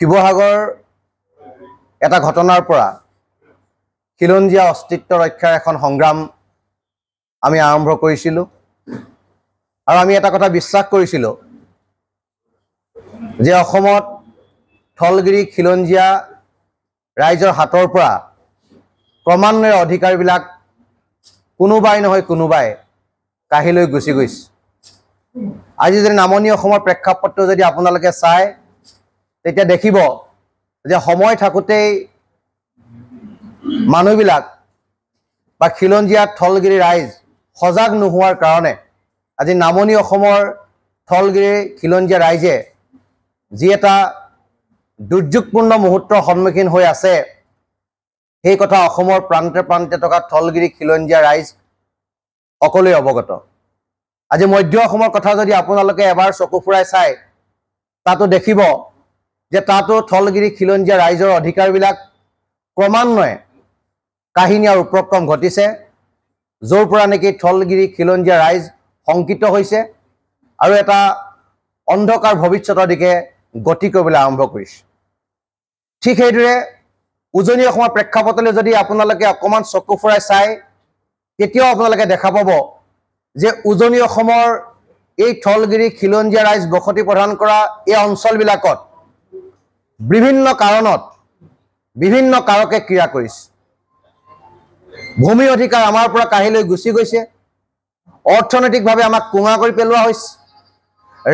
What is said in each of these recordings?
শিৱসাগৰ এটা ঘটনাৰ পৰা খিলঞ্জীয়া অস্তিত্ব ৰক্ষাৰ এখন সংগ্ৰাম আমি আৰম্ভ কৰিছিলোঁ আৰু আমি এটা কথা বিশ্বাস কৰিছিলোঁ যে অসমত থলগিৰি খিলঞ্জীয়া ৰাইজৰ হাতৰ পৰা ক্ৰমান্বয়ে অধিকাৰবিলাক কোনোবাই নহয় কোনোবাই কাঢ়ি লৈ গুচি গৈছে। আজি যদি নামনি অসমৰ প্ৰেক্ষাপটটো যদি আপোনালোকে চায় তেতিয়া দেখিব যে সময় থাকোঁতেই মানুহবিলাক বা খিলঞ্জীয়া থলগিৰি ৰাইজ সজাগ নোহোৱাৰ কাৰণে আজি নামনি অসমৰ থলগিৰি খিলঞ্জীয়া ৰাইজে যি এটা দুৰ্যোগপূৰ্ণ মুহূৰ্তৰ সন্মুখীন হৈ আছে সেই কথা অসমৰ প্ৰান্তে প্ৰান্তে থকা থলগিৰি খিলঞ্জীয়া ৰাইজ সকলোৱে অৱগত। আজি মধ্য অসমৰ কথা যদি আপোনালোকে এবাৰ চকু ফুৰাই চায় তাতো দেখিব যে তাতো থলগিৰি খিলঞ্জীয়া ৰাইজৰ অধিকাৰবিলাক ক্ৰমান্বয়ে কাহিনী আৰু উপক্ৰম ঘটিছে, য'ৰ পৰা নেকি থলগিৰি খিলঞ্জীয়া ৰাইজ শংকিত হৈছে আৰু এটা অন্ধকাৰ ভৱিষ্যতৰ দিশে গতি কৰিবলৈ আৰম্ভ কৰিছে। ঠিক সেইদৰে উজনি অসমৰ প্ৰেক্ষাপটলৈ যদি আপোনালোকে অকণমান চকু ফুৰাই চায় তেতিয়াও আপোনালোকে দেখা পাব যে উজনি অসমৰ এই থলগিৰি খিলঞ্জীয়া ৰাইজ বসতি প্ৰদান কৰা এই অঞ্চলবিলাকত বিভিন্ন কাৰণত বিভিন্ন কাৰকে ক্ৰিয়া কৰিছে। ভূমি অধিকাৰ আমাৰ পৰা কাঢ়ি লৈ গুচি গৈছে, অৰ্থনৈতিকভাৱে আমাক কোঙা কৰি পেলোৱা হৈছে,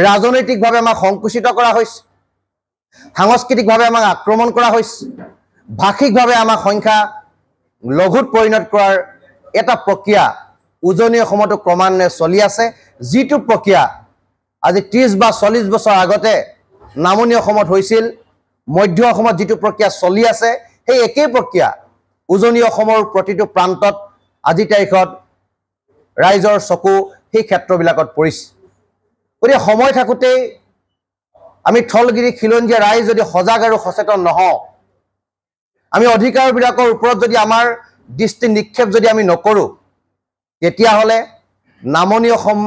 ৰাজনৈতিকভাৱে আমাক সংকুচিত কৰা হৈছে, সাংস্কৃতিকভাৱে আমাক আক্ৰমণ কৰা হৈছে, ভাষিকভাৱে আমাক সংখ্যা লঘুত পৰিণত কৰাৰ এটা প্ৰক্ৰিয়া উজনি অসমতো ক্ৰমান্বয়ে চলি আছে। যিটো প্ৰক্ৰিয়া আজি 30 বা 40 বছৰ আগতে নামনি অসমত হৈছিল, মধ্য অসমত যিটো প্ৰক্ৰিয়া চলি আছে সেই একেই প্ৰক্ৰিয়া উজনি অসমৰ প্ৰতিটো প্ৰান্তত আজি তাৰিখত ৰাইজৰ চকু সেই ক্ষেত্ৰবিলাকত পৰিছে। গতিকে সময় থাকোঁতেই আমি থলগিৰি খিলঞ্জীয়া ৰাইজ যদি সজাগ আৰু সচেতন নহওঁ, আমি অধিকাৰবিলাকৰ ওপৰত যদি আমাৰ দৃষ্টি নিক্ষেপ যদি আমি নকৰোঁ তেতিয়াহ'লে নামনি অসম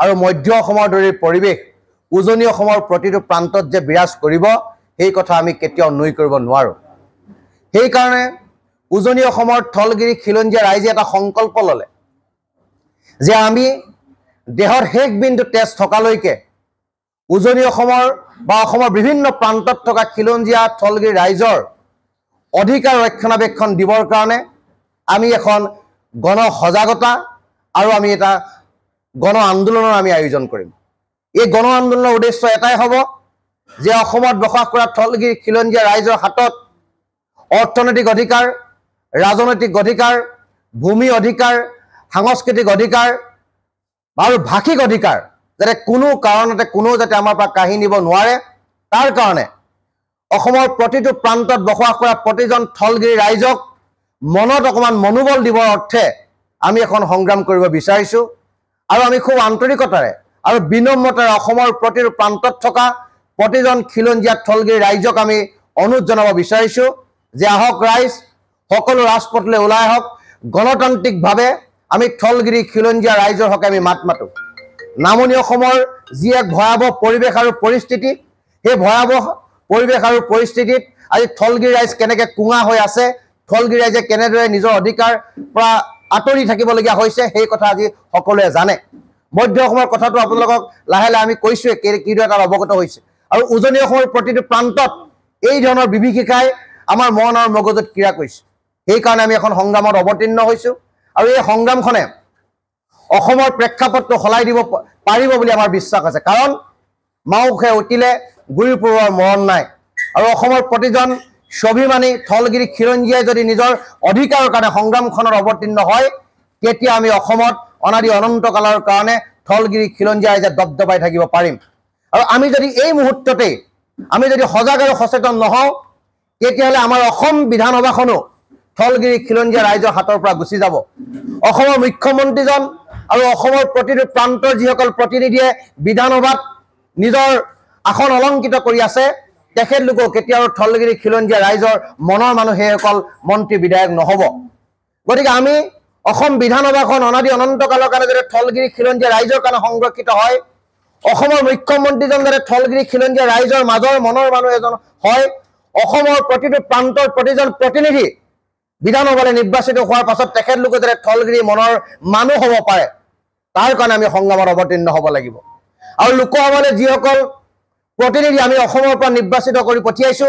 আৰু মধ্য অসমৰ দৰে পৰিৱেশ উজনি অসমৰ প্ৰতিটো প্ৰান্তত যে বিৰাজ কৰিব সেই কথা আমি কেতিয়াও নুই কৰিব নোৱাৰোঁ। সেইকাৰণে উজনি অসমৰ থলগিৰি খিলঞ্জীয়া ৰাইজে এটা সংকল্প ল'লে যে আমি দেহৰ শেষ বিন্দু তেজ থকালৈকে উজনি অসমৰ বা অসমৰ বিভিন্ন প্ৰান্তত থকা খিলঞ্জীয়া থলগিৰি ৰাইজৰ অধিকাৰ ৰক্ষণাবেক্ষণ দিবৰ কাৰণে আমি এখন গণ সজাগতা আৰু আমি এটা গণ আন্দোলনৰ আমি আয়োজন কৰিম। এই গণ আন্দোলনৰ উদ্দেশ্য এটাই হ'ব যে অসমত বসবাস কৰা থলগিৰি খিলঞ্জীয়া ৰাইজৰ হাতত অৰ্থনৈতিক অধিকাৰ, ৰাজনৈতিক অধিকাৰ, ভূমি অধিকাৰ, সাংস্কৃতিক অধিকাৰ আৰু ভাষিক অধিকাৰ যাতে কোনো কাৰণতে কোনো যাতে আমাৰ পৰা কাঢ়ি নিব নোৱাৰে, তাৰ কাৰণে অসমৰ প্ৰতিটো প্ৰান্তত বসবাস কৰা প্ৰতিজন থলগিৰি ৰাইজক মনত অকণমান মনোবল দিবৰ অৰ্থে আমি এখন সংগ্ৰাম কৰিব বিচাৰিছোঁ। আৰু আমি খুব আন্তৰিকতাৰে আৰু বিনম্ৰতাৰে অসমৰ প্ৰতিটো প্ৰান্তত থকা প্ৰতিজন খিলঞ্জীয়া থলগিৰি ৰাইজক আমি অনুৰোধ জনাব বিচাৰিছোঁ যে আহক ৰাইজ, সকলো ৰাজপথলৈ ওলাই আহক, গণতান্ত্ৰিকভাৱে আমি থলগিৰি খিলঞ্জীয়া ৰাইজৰ হকে আমি মাত মাতোঁ। নামনি অসমৰ যি এক ভয়াৱহ পৰিৱেশ আৰু পৰিস্থিতি, সেই ভয়াৱহ পৰিৱেশ আৰু পৰিস্থিতিত আজি থলগিৰি ৰাইজ কেনেকৈ কোঙা হৈ আছে, থলগিৰি ৰাইজে কেনেদৰে নিজৰ অধিকাৰ পৰা আঁতৰি থাকিবলগীয়া হৈছে সেই কথা আজি সকলোৱে জানে। মধ্য অসমৰ কথাটো আপোনালোকক লাহে লাহে আমি কৈছোঁৱে কিদৰে তাত অৱগত হৈছে। আৰু উজনি অসমৰ প্ৰতিটো প্ৰান্তত এই ধৰণৰ বিভীষিকাই আমাৰ মন আৰু মগজুত ক্ৰিয়া কৰিছে। সেইকাৰণে আমি এখন সংগ্ৰামত অৱতীৰ্ণ হৈছোঁ আৰু এই সংগ্ৰামখনে অসমৰ প্ৰেক্ষাপটটো সলাই দিব পাৰিব বুলি আমাৰ বিশ্বাস আছে। কাৰণ মাওখে উঠিলে গুৰি পৰুৱাৰ মৰণ নাই। আৰু অসমৰ প্ৰতিজন স্বাভিমানী থলগিৰি খিলঞ্জীয়াই যদি নিজৰ অধিকাৰৰ কাৰণে সংগ্ৰামখনত অৱতীৰ্ণ হয় তেতিয়া আমি অসমত অনাদি অনন্তকালৰ কাৰণে থলগিৰি খিলঞ্জীয়া ৰাইজে দবদবাই থাকিব পাৰিম। আৰু আমি যদি এই মুহূৰ্ততেই আমি যদি সজাগ আৰু সচেতন নহওঁ তেতিয়াহ'লে আমাৰ অসম বিধানসভাখনো থলগিৰি খিলঞ্জীয়া ৰাইজৰ হাতৰ পৰা গুচি যাব। অসমৰ মুখ্যমন্ত্ৰীজন আৰু অসমৰ প্ৰতিটো প্ৰান্তৰ যিসকল প্ৰতিনিধিয়ে বিধানসভাত নিজৰ আসন অলংকৃত কৰি আছে তেখেতলোকেও কেতিয়াও থলগিৰি খিলঞ্জীয়া ৰাইজৰ মনৰ মানুহ সেইসকল মন্ত্ৰী বিধায়ক নহ'ব। গতিকে আমি অসম বিধানসভাখন অনাদি অনন্তকালৰ কাৰণে যাতে থলগিৰি খিলঞ্জীয়া ৰাইজৰ কাৰণে সংৰক্ষিত হয়, অসমৰ মুখ্যমন্ত্ৰীজন যাতে থলগিৰি খিলঞ্জীয়া ৰাইজৰ মাজৰ মনৰ মানুহ এজন হয়, অসমৰ প্ৰতিটো প্ৰান্তৰ প্ৰতিজন প্ৰতিনিধি বিধানসভালৈ নিৰ্বাচিত হোৱাৰ পাছত তেখেতলোকে যাতে থলগিৰি মনৰ মানুহ হ'ব পাৰে তাৰ কাৰণে আমি সংগ্ৰামত অৱতীৰ্ণ হ'ব লাগিব আৰু লোকসভালৈ যিসকল প্ৰতিনিধি আমি অসমৰ পৰা নিৰ্বাচিত কৰি পঠিয়াইছো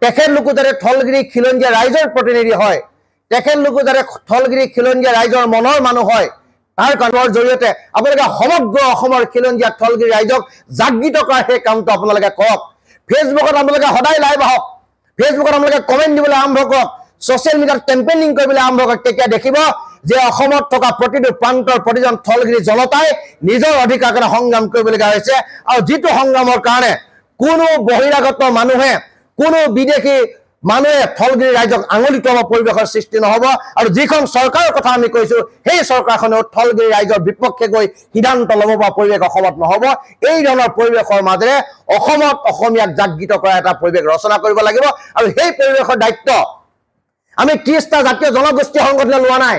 তেখেতলোকে যাতে থলগিৰি খিলঞ্জীয়া ৰাইজৰ প্ৰতিনিধি হয় তেখেতলোকে যাতে থলগিৰি খিলঞ্জীয়া ৰাইজৰ মনৰ মানুহ হয় তাৰ কামৰ জৰিয়তে আপোনালোকে সমগ্ৰ অসমৰ খিলঞ্জীয়া থলগিৰি ৰাইজক জাগৃত কৰাৰ সেই কামটো আপোনালোকে কৰক ফেচবুকত আপোনালোকে সদায় লাইভ আহক ফেচবুকত আপোনালোকে কমেণ্ট দিবলৈ আৰম্ভ কৰক ছ'চিয়েল মিডিয়াত কেম্পেইনিং কৰিবলৈ আৰম্ভ কৰক তেতিয়া দেখিব যে অসমত থকা প্ৰতিটো প্ৰান্তৰ প্ৰতিজন থলগিৰি জনতাই নিজৰ অধিকাৰ কাৰণে সংগ্ৰাম কৰিবলগীয়া হৈছে আৰু যিটো সংগ্ৰামৰ কাৰণে কোনো বহিৰাগত মানুহে কোনো বিদেশী মানুহে থলগিৰি ৰাইজক আঙুলি টুৱাব পৰিৱেশৰ সৃষ্টি নহ'ব আৰু যিখন চৰকাৰৰ কথা আমি কৈছো সেই চৰকাৰখনেও থলগিৰি ৰাইজৰ বিপক্ষে গৈ সিদ্ধান্ত ল'ব পৰা পৰিৱেশ অসমত নহ'ব এই ধৰণৰ পৰিৱেশৰ মাজেৰে অসমত অসমীয়াক জাগৃত কৰা এটা পৰিৱেশ ৰচনা কৰিব লাগিব আৰু সেই পৰিৱেশৰ দায়িত্ব আমি 30টা জাতীয় জনগোষ্ঠী সংগঠনে লোৱা নাই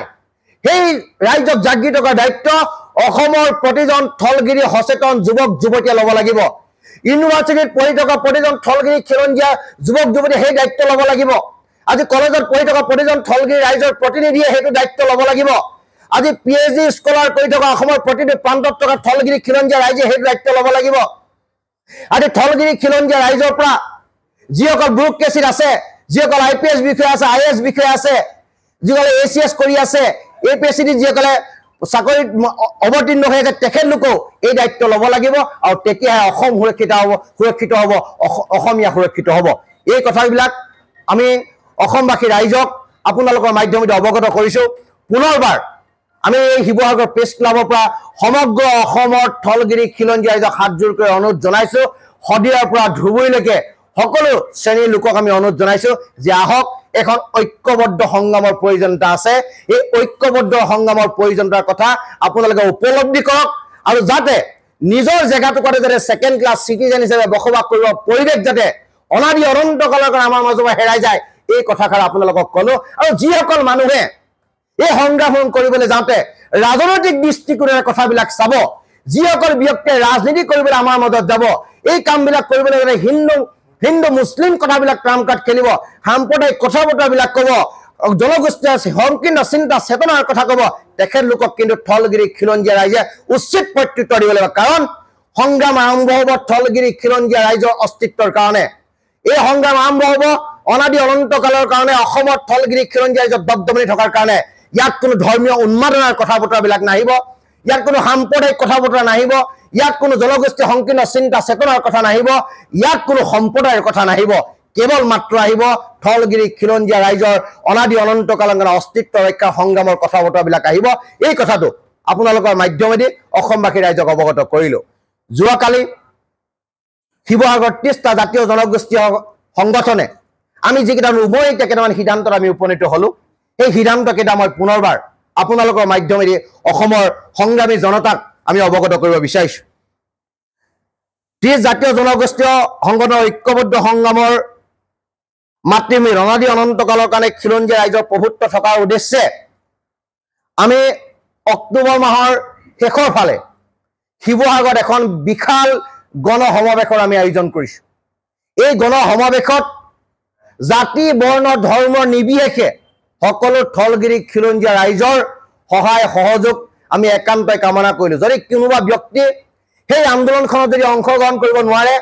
সেই ৰাইজক জাগৃত কৰাৰ দায়িত্ব অসমৰ প্ৰতিজন থলগিৰি সচেতন যুৱক যুৱতীয়ে ল'ব লাগিব ইউনিভাৰ্চিটিত পঢ়ি থকা প্ৰতিজন থলগিৰি খিলঞ্জীয়া যুৱক যুৱতীয়ে সেই দায়িত্ব ল'ব লাগিব আজি কলেজত পঢ়ি থকা প্ৰতিজন থলগিৰি ৰাইজৰ প্ৰতিনিধিয়ে সেইটো দায়িত্ব ল'ব লাগিব আজি PhD স্কলাৰ কৰি থকা অসমৰ প্ৰতিটো প্ৰান্তত থকা থলগিৰি খিলঞ্জীয়া ৰাইজে সেইটো দায়িত্ব ল'ব লাগিব আজি থলগিৰি খিলঞ্জীয়া ৰাইজৰ পৰা যিসকল ব্যুৰ'ক্ৰেচিত আছে যিসকল IPS বিষয়া আছে IAS বিষয়া আছে যিসকলে ACS কৰি আছে APSC যিসকলে চাকৰিত অৱতীৰ্ণ হৈ আছে তেখেতলোকেও এই দায়িত্ব ল'ব লাগিব আৰু তেতিয়াহে অসম সুৰক্ষিত হ'ব অসমীয়া সুৰক্ষিত হ'ব এই কথাবিলাক আমি অসমবাসী ৰাইজক আপোনালোকৰ মাধ্যমেৰে অৱগত কৰিছোঁ পুনৰবাৰ আমি এই শিৱসাগৰ প্ৰেছ ক্লাবৰ পৰা সমগ্ৰ অসমৰ থলগিৰি খিলঞ্জীয়া ৰাইজক হাতজোৰ কৰি অনুৰোধ জনাইছোঁ শদিয়াৰ পৰা ধুবুৰীলৈকে সকলো শ্ৰেণীৰ লোকক আমি অনুৰোধ জনাইছোঁ যে আহক এখন ঐক্যবদ্ধ সংগ্ৰামৰ প্ৰয়োজনীয়তা আছে এই ঐক্যবদ্ধ সংগ্ৰামৰ প্ৰয়োজনীয়তাৰ কথা আপোনালোকে উপলব্ধি কৰক আৰু যাতে নিজৰ জেগাটুকুৰাতে যাতে ছেকেণ্ড ক্লাছ চিটিজেন হিচাপে বসবাস কৰিব পৰিৱেশ যাতে অনাদি অনন্তকালৰ কাৰণে আমাৰ মাজৰ পৰা হেৰাই যায় এই কথাষাৰ আপোনালোকক ক'লো আৰু যিসকল মানুহে এই সংগ্ৰাম কৰিবলৈ যাওঁতে ৰাজনৈতিক দৃষ্টিকোণেৰে কথাবিলাক চাব যিসকল ব্যক্তিয়ে ৰাজনীতি কৰিবলৈ আমাৰ মাজত যাব এই কামবিলাক কৰিবলৈ গ'লে হিন্দু মুছলিম কথাবিলাক ট্ৰাম্প খেলিব সাম্প্ৰদায়িক কথা বতৰাবিলাক ক'ব জনগোষ্ঠীয় সংকীৰ্ণ চিন্তা চেতনাৰ কথা ক'ব তেখেতলোকক কিন্তু থলগিৰি খিলঞ্জীয়া ৰাইজে উচিত প্ৰত্যুত্তৰ দিব লাগিব কাৰণ সংগ্ৰাম আৰম্ভ হ'ব থলগিৰি খিলঞ্জীয়া ৰাইজৰ অস্তিত্বৰ কাৰণে এই সংগ্ৰাম আৰম্ভ হ'ব অনাদি অনন্তকালৰ কাৰণে অসমত থলগিৰি খিলঞ্জীয়া ৰাইজৰ দবদবনি থকাৰ কাৰণে ইয়াত কোনো ধৰ্মীয় উন্মাদনাৰ কথা বতৰাবিলাক নাহিব ইয়াত কোনো সাম্প্ৰদায়িক কথা বতৰা নাহিব ইয়াত কোনো জনগোষ্ঠী সংকীৰ্ণ চিন্তা চেতনাৰ কথা নাহিব ইয়াত কোনো সম্প্ৰদায়ৰ কথা নাহিব কেৱল মাত্ৰ আহিব থলগিৰি খিলঞ্জীয়া ৰাইজৰ অনাদি অনন্তকালৰ কাৰণে অস্তিত্ব ৰক্ষা সংগ্ৰামৰ কথা বতৰাবিলাক আহিব এই কথাটো আপোনালোকৰ মাধ্যমেদি অসমবাসী ৰাইজক অৱগত কৰিলোঁ যোৱাকালি শিৱসাগৰ 30টা জাতীয় জনগোষ্ঠী সংগঠনে আমি যিকেইটা উমৈহতীয়া কেইটামান সিদ্ধান্তত আমি উপনীত হ'লোঁ সেই সিদ্ধান্তকেইটা মই পুনৰবাৰ আপোনালোকৰ মাধ্যমেদি অসমৰ সংগ্ৰামী জনতাক আমি অৱগত কৰিব বিচাৰিছোঁ 30 জাতীয় জনগোষ্ঠীয় সংগঠনৰ ঐক্যবদ্ধ সংগ্ৰামৰ মাতৃভূমি অনাদি অনন্তকালৰ কাৰণে খিলঞ্জীয়া ৰাইজৰ প্ৰভুত্ব থকাৰ উদ্দেশ্যে আমি অক্টোবৰ মাহৰ শেষৰ ফালে শিৱসাগৰত এখন বিশাল গণসমাৱেশৰ আমি আয়োজন কৰিছোঁ এই গণসমাৱেশত জাতি বৰ্ণ ধৰ্ম নিৰ্বিশেষে সকলো থলগিৰি খিলঞ্জীয়া ৰাইজৰ সহায় সহযোগ আমি একান্তই কামনা কৰিলোঁ যদি কোনোবা ব্যক্তি সেই আন্দোলনখনত যদি অংশগ্ৰহণ কৰিব নোৱাৰে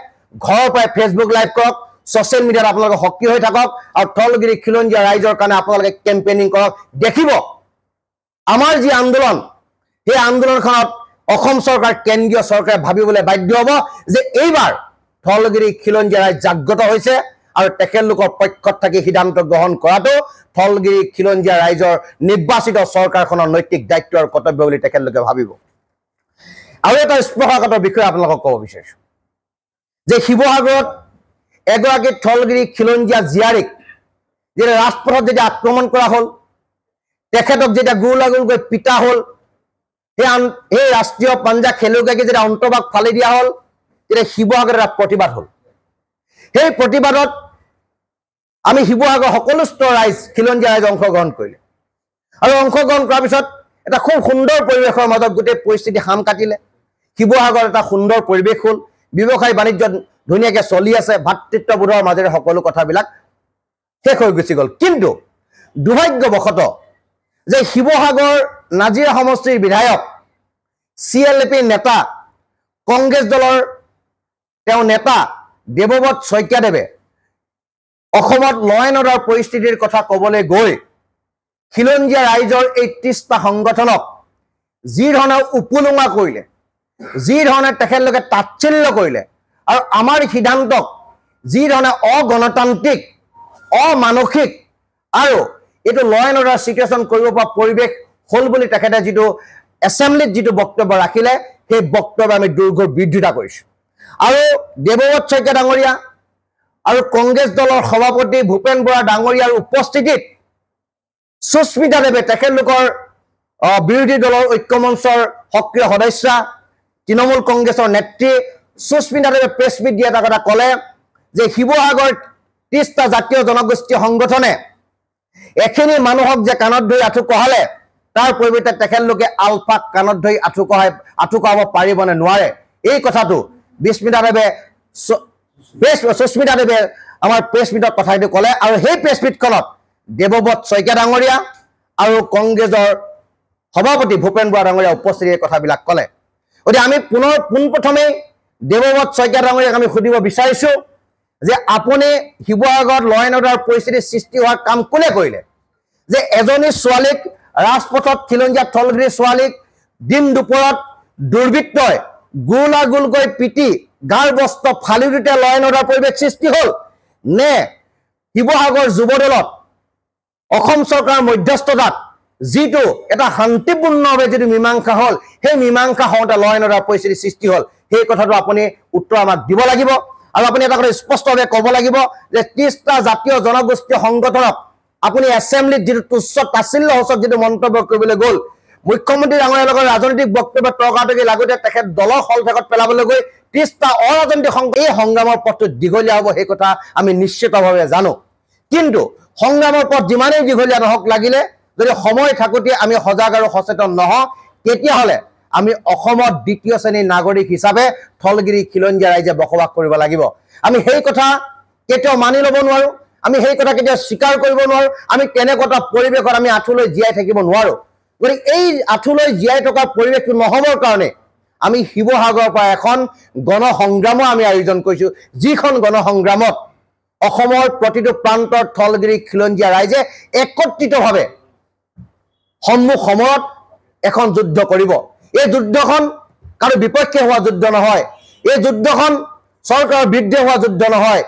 ঘৰৰ পৰাই ফেচবুক লাইভ কৰক ছ'চিয়েল মিডিয়াত আপোনালোকে সক্ৰিয় হৈ থাকক আৰু থলগিৰি খিলঞ্জীয়া ৰাইজৰ কাৰণে আপোনালোকে কেম্পেইনিং কৰক দেখিব আমাৰ যি আন্দোলন সেই আন্দোলনখনত অসম চৰকাৰ কেন্দ্ৰীয় চৰকাৰে ভাবিবলৈ বাধ্য হ'ব যে এইবাৰ থলগিৰি খিলঞ্জীয়া ৰাইজ জাগ্ৰত হৈছে আৰু তেখেতলোকৰ পক্ষত থাকি সিদ্ধান্ত গ্ৰহণ কৰাটো থলগিৰি খিলঞ্জীয়া ৰাইজৰ নিৰ্বাচিত চৰকাৰখনৰ নৈতিক দায়িত্ব আৰু কৰ্তব্য বুলি তেখেতলোকে ভাবিব আৰু এটা স্পৰ্শকাতৰ বিষয় আপোনালোকক ক'ব বিচাৰিছোঁ যে শিৱসাগৰত এগৰাকী থলগিৰি খিলঞ্জীয়া জীয়াৰীক যেতিয়া ৰাজপথত যেতিয়া আক্ৰমণ কৰা হ'ল তেখেতক যেতিয়া গুৰুলাগুলকৈ পিতা হ'ল সেই ৰাষ্ট্ৰীয় পাঞ্জা খেলুৱৈগৰাকী যেতিয়া অন্তভাগ ফালি দিয়া হ'ল তেতিয়া শিৱসাগৰত এটা প্ৰতিবাদ হ'ল সেই প্ৰতিবাদত আমি শিৱসাগৰ সকলো স্তৰৰ ৰাইজ খিলঞ্জীয়া ৰাইজ অংশগ্ৰহণ কৰিলে আৰু অংশগ্ৰহণ কৰাৰ পিছত এটা খুব সুন্দৰ পৰিৱেশৰ মাজত গোটেই পৰিস্থিতি সাম কাটিলে শিৱসাগৰত এটা সুন্দৰ পৰিৱেশ হ'ল ব্যৱসায় বাণিজ্যত ধুনীয়াকৈ চলি আছে ভাতৃত্ববোধৰ মাজেৰে সকলো কথাবিলাক শেষ হৈ গুচি গ'ল কিন্তু দুৰ্ভাগ্যবশতঃ যে শিৱসাগৰ নাজিৰা সমষ্টিৰ বিধায়ক CLP নেতা কংগ্ৰেছ দলৰ তেওঁ নেতা দেৱব্ৰত শইকীয়াদেৱে অসমত ল এণ্ড অৰ্ডাৰ পৰিস্থিতিৰ কথা ক'বলৈ গৈ খিলঞ্জীয়া ৰাইজৰ এই 30টা সংগঠনক যি ধৰণে উপলুঙা কৰিলে যি ধৰণে তেখেতলোকে তাচ্ছিল্য কৰিলে আৰু আমাৰ সিদ্ধান্তক যি ধৰণে অগণতান্ত্ৰিক অমানসিক আৰু এইটো ল এণ্ড অৰ্ডাৰ চিটুৱেশ্যন কৰিব পৰা পৰিৱেশ হ'ল বুলি তেখেতে যিটো এছেম্বলিত যিটো বক্তব্য ৰাখিলে সেই বক্তব্য আমি দুৰ্ঘৰ বিৰোধিতা কৰিছোঁ আৰু দেৱব্ৰত শইকীয়া ডাঙৰীয়া আৰু কংগ্ৰেছ দলৰ সভাপতি ভূপেন বৰা ডাঙৰীয়াৰ উপস্থিতিত সুস্মিতা দেৱে তেখেতলোকৰ বিৰোধী দলৰ ঐক্যমঞ্চৰ সক্ৰিয় সদস্য তৃণমূল কংগ্ৰেছৰ নেত্ৰী সুস্মিতা দেৱে প্ৰেছ মিট দি এটা কথা ক'লে যে শিৱসাগৰ 30টা জাতীয় জনগোষ্ঠীয় সংগঠনে এখিনি মানুহক যে কাণত ধৰি আঁঠু কঢ়ালে তাৰ পৰিৱৰ্তে তেখেতলোকে আলফাক কাণত ধৰি আঁঠু কঢ়াব পাৰিবনে নোৱাৰে এই কথাটো সুস্মিতা দেৱে আমাৰ প্ৰেছ মিটত কথাটো ক'লে আৰু সেই প্ৰেছ মিটখনত দেৱব্ৰত শইকীয়া ডাঙৰীয়া আৰু কংগ্ৰেছৰ সভাপতি ভূপেন বৰা ডাঙৰীয়া উপস্থিতিৰ কথাবিলাক ক'লে গতিকে আমি পোনপ্ৰথমেই দেৱব্ৰত শইকীয়া ডাঙৰীয়াক আমি সুধিব বিচাৰিছোঁ যে আপুনি শিৱসাগৰত ল এণ্ড অৰ্ডাৰ পৰিস্থিতিৰ সৃষ্টি হোৱাৰ কাম কোনে কৰিলে যে এজনী ছোৱালীক ৰাজপথত খিলঞ্জীয়া থলগিৰি ছোৱালীক দিন দুপৰত দুৰ্বৃত্তই গোলাগোলকৈ পিটি গাৰ বস্ত্ৰ ফালি দিওঁতে ল এণ্ড অৰ্ডাৰ পৰিৱেশ সৃষ্টি হ'ল নে শিৱসাগৰ যুৱদলত অসম চৰকাৰৰ মধ্যস্থতাত যিটো এটা শান্তিপূৰ্ণভাৱে যিটো মীমাংসা হ'ল সেই মীমাংসা হওঁতে ল এণ্ড অৰ্ডাৰ পৰিস্থিতিৰ সৃষ্টি হ'ল সেই কথাটো আপুনি উত্তৰ আমাক দিব লাগিব আৰু আপুনি এটা কথা স্পষ্টভাৱে ক'ব লাগিব যে 30টা জাতীয় জনগোষ্ঠীয় সংগঠনক আপুনি এছেম্বলিত যিটো তুচ্ছ তাচ্ছিল্য সূচক যিটো মন্তব্য কৰিবলৈ গ'ল মুখ্যমন্ত্ৰী ডাঙৰীয়াৰ লগত ৰাজনৈতিক বক্তব্য তৰ্কাতৰ্কি লাগোতে তেখেত দলৰ হলঠেকত পেলাবলৈ গৈ 30টা অৰাজনৈতিক এই সংগ্ৰামৰ পথটো দীঘলীয়া হ'ব সেই কথা আমি নিশ্চিতভাৱে জানো কিন্তু সংগ্ৰামৰ পথ যিমানেই দীঘলীয়া নহওক লাগিলে যদি সময় থাকোঁতে আমি সজাগ আৰু সচেতন নহওঁ তেতিয়াহ'লে আমি অসমত দ্বিতীয় শ্ৰেণীৰ নাগৰিক হিচাপে থলগিৰি খিলঞ্জীয়া ৰাইজে বসবাস কৰিব লাগিব আমি সেই কথা কেতিয়াও মানি ল'ব নোৱাৰোঁ আমি সেই কথা কেতিয়াও স্বীকাৰ কৰিব নোৱাৰোঁ আমি তেনেকুৱা পৰিৱেশত আমি আঁঠুলৈ জীয়াই থাকিব নোৱাৰোঁ গতিকে এই আঁঠুলৈ জীয়াই থকা পৰিৱেশটো নহ'বৰ কাৰণে আমি শিৱসাগৰৰ পৰা এখন গণসংগ্ৰামো আমি আয়োজন কৰিছোঁ যিখন গণসংগ্ৰামত অসমৰ প্ৰতিটো প্ৰান্তৰ থলগিৰি খিলঞ্জীয়া ৰাইজে একত্ৰিতভাৱে সন্মুখ সময়ত এখন যুদ্ধ কৰিব এই যুদ্ধখন কাৰো বিপক্ষে হোৱা যুদ্ধ নহয় এই যুদ্ধখন চৰকাৰৰ বিৰুদ্ধে হোৱা যুদ্ধ নহয়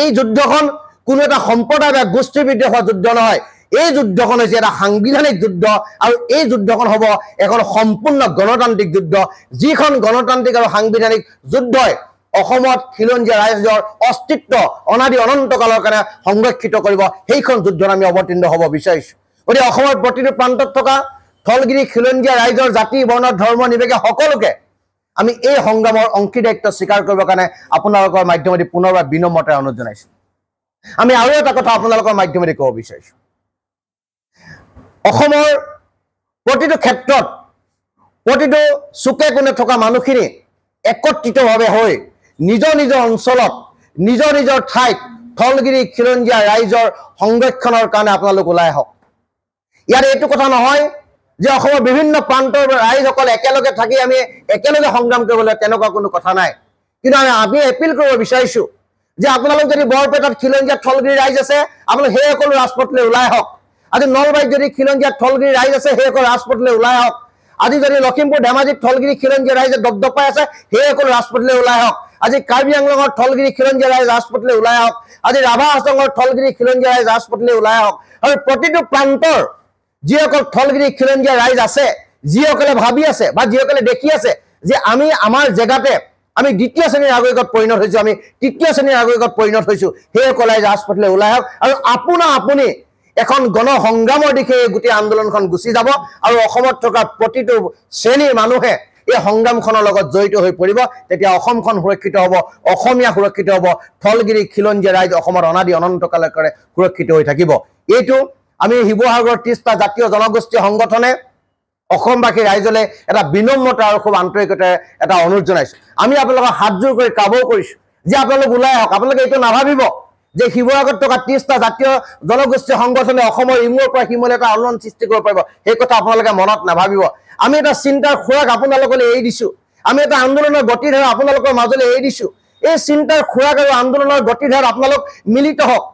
এই যুদ্ধখন কোনো এটা সম্প্ৰদায় বা গোষ্ঠীৰ বিৰুদ্ধে হোৱা যুদ্ধ নহয় এই যুদ্ধখন হৈছে এটা সাংবিধানিক যুদ্ধ আৰু এই যুদ্ধখন হ'ব এখন সম্পূৰ্ণ গণতান্ত্ৰিক যুদ্ধ যিখন গণতান্ত্ৰিক আৰু সাংবিধানিক যুদ্ধই অসমত খিলঞ্জীয়া ৰাইজৰ অস্তিত্ব অনাদি অনন্তকালৰ কাৰণে সংৰক্ষিত কৰিব সেইখন যুদ্ধত আমি অৱতীৰ্ণ হ'ব বিচাৰিছোঁ গতিকে অসমৰ প্ৰতিটো প্ৰান্তত থকা থলগিৰি খিলঞ্জীয়া ৰাইজৰ জাতি বৰ্ণ ধৰ্ম নিৰ্বিশেষে সকলোকে আমি এই সংগ্ৰামৰ অংশীদাৰিত্ব স্বীকাৰ কৰিবৰ কাৰণে আপোনালোকৰ মাধ্যমেদি পুনৰবাৰ বিনম্ৰতাৰে অনুৰোধ জনাইছোঁ আমি আৰু এটা কথা আপোনালোকৰ মাধ্যমেদি ক'ব বিচাৰিছোঁ অসমৰ প্ৰতিটো ক্ষেত্ৰত প্ৰতিটো চুকে কোণে থকা মানুহখিনি একত্ৰিতভাৱে হৈ নিজৰ নিজৰ অঞ্চলত নিজৰ নিজৰ ঠাইত থলগিৰি খিলঞ্জীয়া ৰাইজৰ সংৰক্ষণৰ কাৰণে আপোনালোক ওলাই আহক ইয়াত এইটো কথা নহয় যে অসমৰ বিভিন্ন প্ৰান্তৰ ৰাইজসকল একেলগে থাকি আমি একেলগে সংগ্ৰাম কৰিবলৈ তেনেকুৱা কোনো কথা নাই কিন্তু আমি এপিল কৰিব বিচাৰিছোঁ যে আপোনালোক যদি বৰপেটাত খিলঞ্জীয়া থলগিৰি ৰাইজ আছে আপোনালোক সেই সকলো ৰাজপথলৈ ওলাই আহক আজি নলবাৰীত যদি খিলঞ্জীয়া থলগিৰি ৰাইজ আছে সেই সকলো ৰাজপথলৈ ওলাই আহক আজি যদি লখিমপুৰ ধেমাজিত থলগিৰি খিলঞ্জীয়া ৰাইজে দপদপাই আছে সেই সকলো ৰাজপথলৈ ওলাই আহক আজি কাৰ্বি আংলঙৰ থলগিৰি খিলঞ্জীয়া ৰাইজ ৰাজপথলৈ ওলাই আহক আজি ৰাভা হাছঙৰ থলগিৰি খিলঞ্জীয়া ৰাইজ ৰাজপথলৈ ওলাই আহক আৰু প্ৰতিটো প্ৰান্তৰ যিসকল থলগিৰি খিলঞ্জীয়া ৰাইজ আছে যিসকলে ভাবি আছে বা যিসকলে দেখি আছে যে আমি আমাৰ জেগাতে আমি দ্বিতীয় শ্ৰেণীৰ নাগৰিকত পৰিণত হৈছোঁ আমি তৃতীয় শ্ৰেণীৰ নাগৰিকত পৰিণত হৈছোঁ সেইসকলে ৰাজপথলৈ ওলাই আহক আৰু আপুনি এখন গণসংগ্ৰামৰ দিশে গোটেই আন্দোলনখন গুচি যাব আৰু অসমত থকা প্ৰতিটো শ্ৰেণীৰ মানুহে এই সংগ্ৰামখনৰ লগত জড়িত হৈ পৰিব তেতিয়া অসমখন সুৰক্ষিত হ'ব অসমীয়া সুৰক্ষিত হ'ব থলগিৰি খিলঞ্জীয়া ৰাইজ অসমৰ অনাদি অনন্তকালৰে সুৰক্ষিত হৈ থাকিব এইটো আমি শিৱসাগৰৰ 30টা জাতীয় জনগোষ্ঠীয় সংগঠনে অসমবাসী ৰাইজলৈ এটা বিনম্ৰতা আৰু খুব আন্তৰিকতাৰে এটা অনুৰোধ জনাইছোঁ আমি আপোনালোকক হাতযোৰ কৰি কাবৌ কৰিছোঁ যে আপোনালোক ওলাই আহক আপোনালোকে এইটো নাভাবিব যে শিৱসাগৰত থকা 30টা জাতীয় জনগোষ্ঠী সংগঠনে অসমৰ ইমূৰৰ পৰা সিমূৰলৈ এটা আলোড়ন সৃষ্টি কৰিব পাৰিব সেই কথা আপোনালোকে মনত নাভাবিব আমি এটা চিন্তাৰ খোৰাক আপোনালোকলৈ এৰি দিছো আমি এটা আন্দোলনৰ গতিধাৰা আপোনালোকৰ মাজলৈ এৰি দিছো এই চিন্তাৰ খোৰাক আৰু আন্দোলনৰ গতিধাৰা আপোনালোক মিলিত হওক